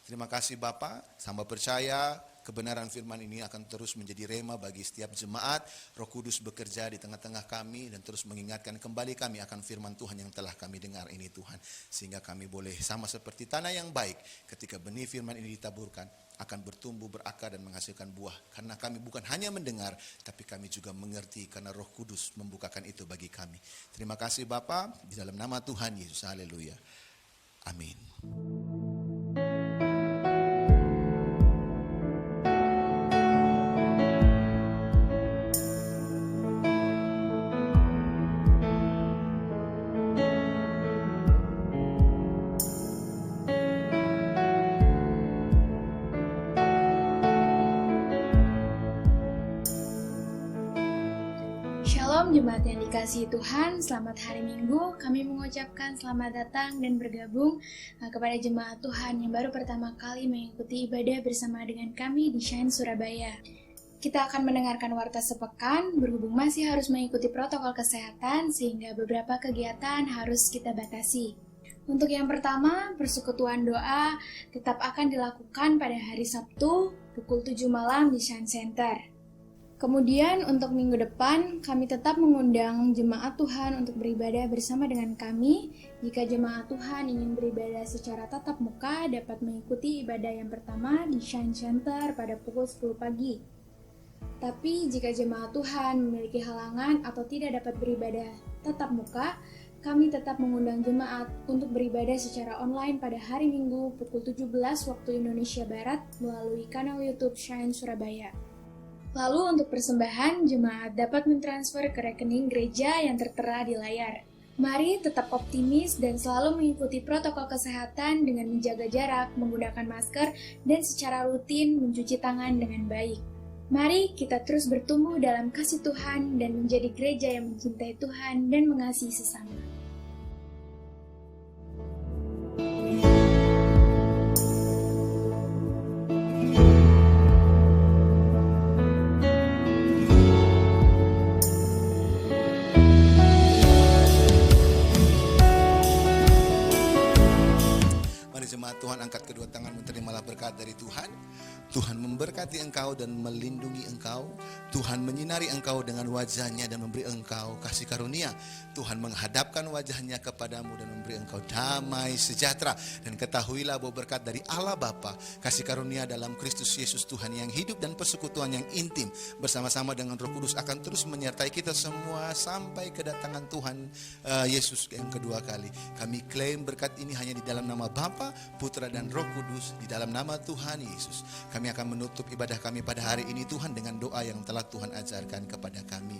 Terima kasih Bapa, hamba percaya kebenaran firman ini akan terus menjadi rema bagi setiap jemaat. Roh Kudus bekerja di tengah-tengah kami dan terus mengingatkan kembali kami akan firman Tuhan yang telah kami dengar ini Tuhan. Sehingga kami boleh sama seperti tanah yang baik ketika benih firman ini ditaburkan akan bertumbuh, berakar dan menghasilkan buah. Karena kami bukan hanya mendengar, tapi kami juga mengerti karena Roh Kudus membukakan itu bagi kami. Terima kasih Bapa, di dalam nama Tuhan Yesus. Haleluya. Amin. Shalom jemaat yang dikasihi Tuhan, selamat hari Minggu. Kami mengucapkan selamat datang dan bergabung kepada jemaat Tuhan yang baru pertama kali mengikuti ibadah bersama dengan kami di Shine Surabaya. Kita akan mendengarkan warta sepekan, berhubung masih harus mengikuti protokol kesehatan sehingga beberapa kegiatan harus kita batasi. Untuk yang pertama, persekutuan doa tetap akan dilakukan pada hari Sabtu pukul 7 malam di Shine Center. Kemudian untuk minggu depan, kami tetap mengundang jemaat Tuhan untuk beribadah bersama dengan kami. Jika jemaat Tuhan ingin beribadah secara tatap muka, dapat mengikuti ibadah yang pertama di Shine Center pada pukul 10 pagi. Tapi jika jemaat Tuhan memiliki halangan atau tidak dapat beribadah tatap muka, kami tetap mengundang jemaat untuk beribadah secara online pada hari Minggu pukul 17 waktu Indonesia Barat melalui kanal YouTube Shine Surabaya. Lalu untuk persembahan, jemaat dapat mentransfer ke rekening gereja yang tertera di layar. Mari tetap optimis dan selalu mengikuti protokol kesehatan dengan menjaga jarak, menggunakan masker, dan secara rutin mencuci tangan dengan baik. Mari kita terus bertumbuh dalam kasih Tuhan dan menjadi gereja yang mencintai Tuhan dan mengasihi sesama. Jemaat Tuhan, angkat kedua tangan, terimalah berkat dari Tuhan. Tuhan memberkati engkau dan melindungi engkau. Tuhan menyinari engkau dengan wajahnya dan memberi engkau kasih karunia. Tuhan menghadapkan wajahnya kepadamu dan memberi engkau damai sejahtera. Dan ketahuilah bahwa berkat dari Allah Bapa, kasih karunia dalam Kristus Yesus Tuhan yang hidup dan persekutuan yang intim bersama-sama dengan Roh Kudus akan terus menyertai kita semua sampai kedatangan Tuhan Yesus yang kedua kali. Kami klaim berkat ini hanya di dalam nama Bapa, Putra dan Roh Kudus, di dalam nama Tuhan Yesus. Kami akan menutup ibadah kami pada hari ini Tuhan dengan doa yang telah Tuhan ajarkan kepada kami.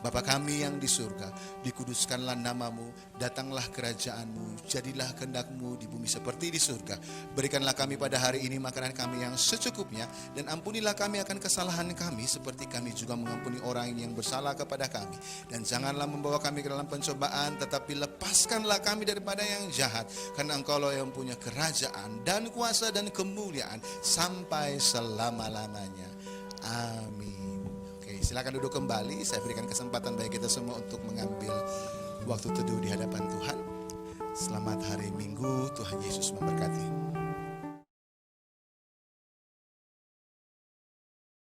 Bapa kami yang di surga, dikuduskanlah namamu, datanglah kerajaanmu, jadilah kehendak-Mu di bumi seperti di surga. Berikanlah kami pada hari ini makanan kami yang secukupnya, dan ampunilah kami akan kesalahan kami seperti kami juga mengampuni orang yang bersalah kepada kami. Dan janganlah membawa kami ke dalam pencobaan, tetapi lepaskanlah kami daripada yang jahat, karena Engkau-lah yang punya kerajaan dan kuasa dan kemuliaan sampai selama-lamanya. Amin. Silakan duduk kembali. Saya berikan kesempatan bagi kita semua untuk mengambil waktu teduh di hadapan Tuhan. Selamat hari Minggu. Tuhan Yesus memberkati.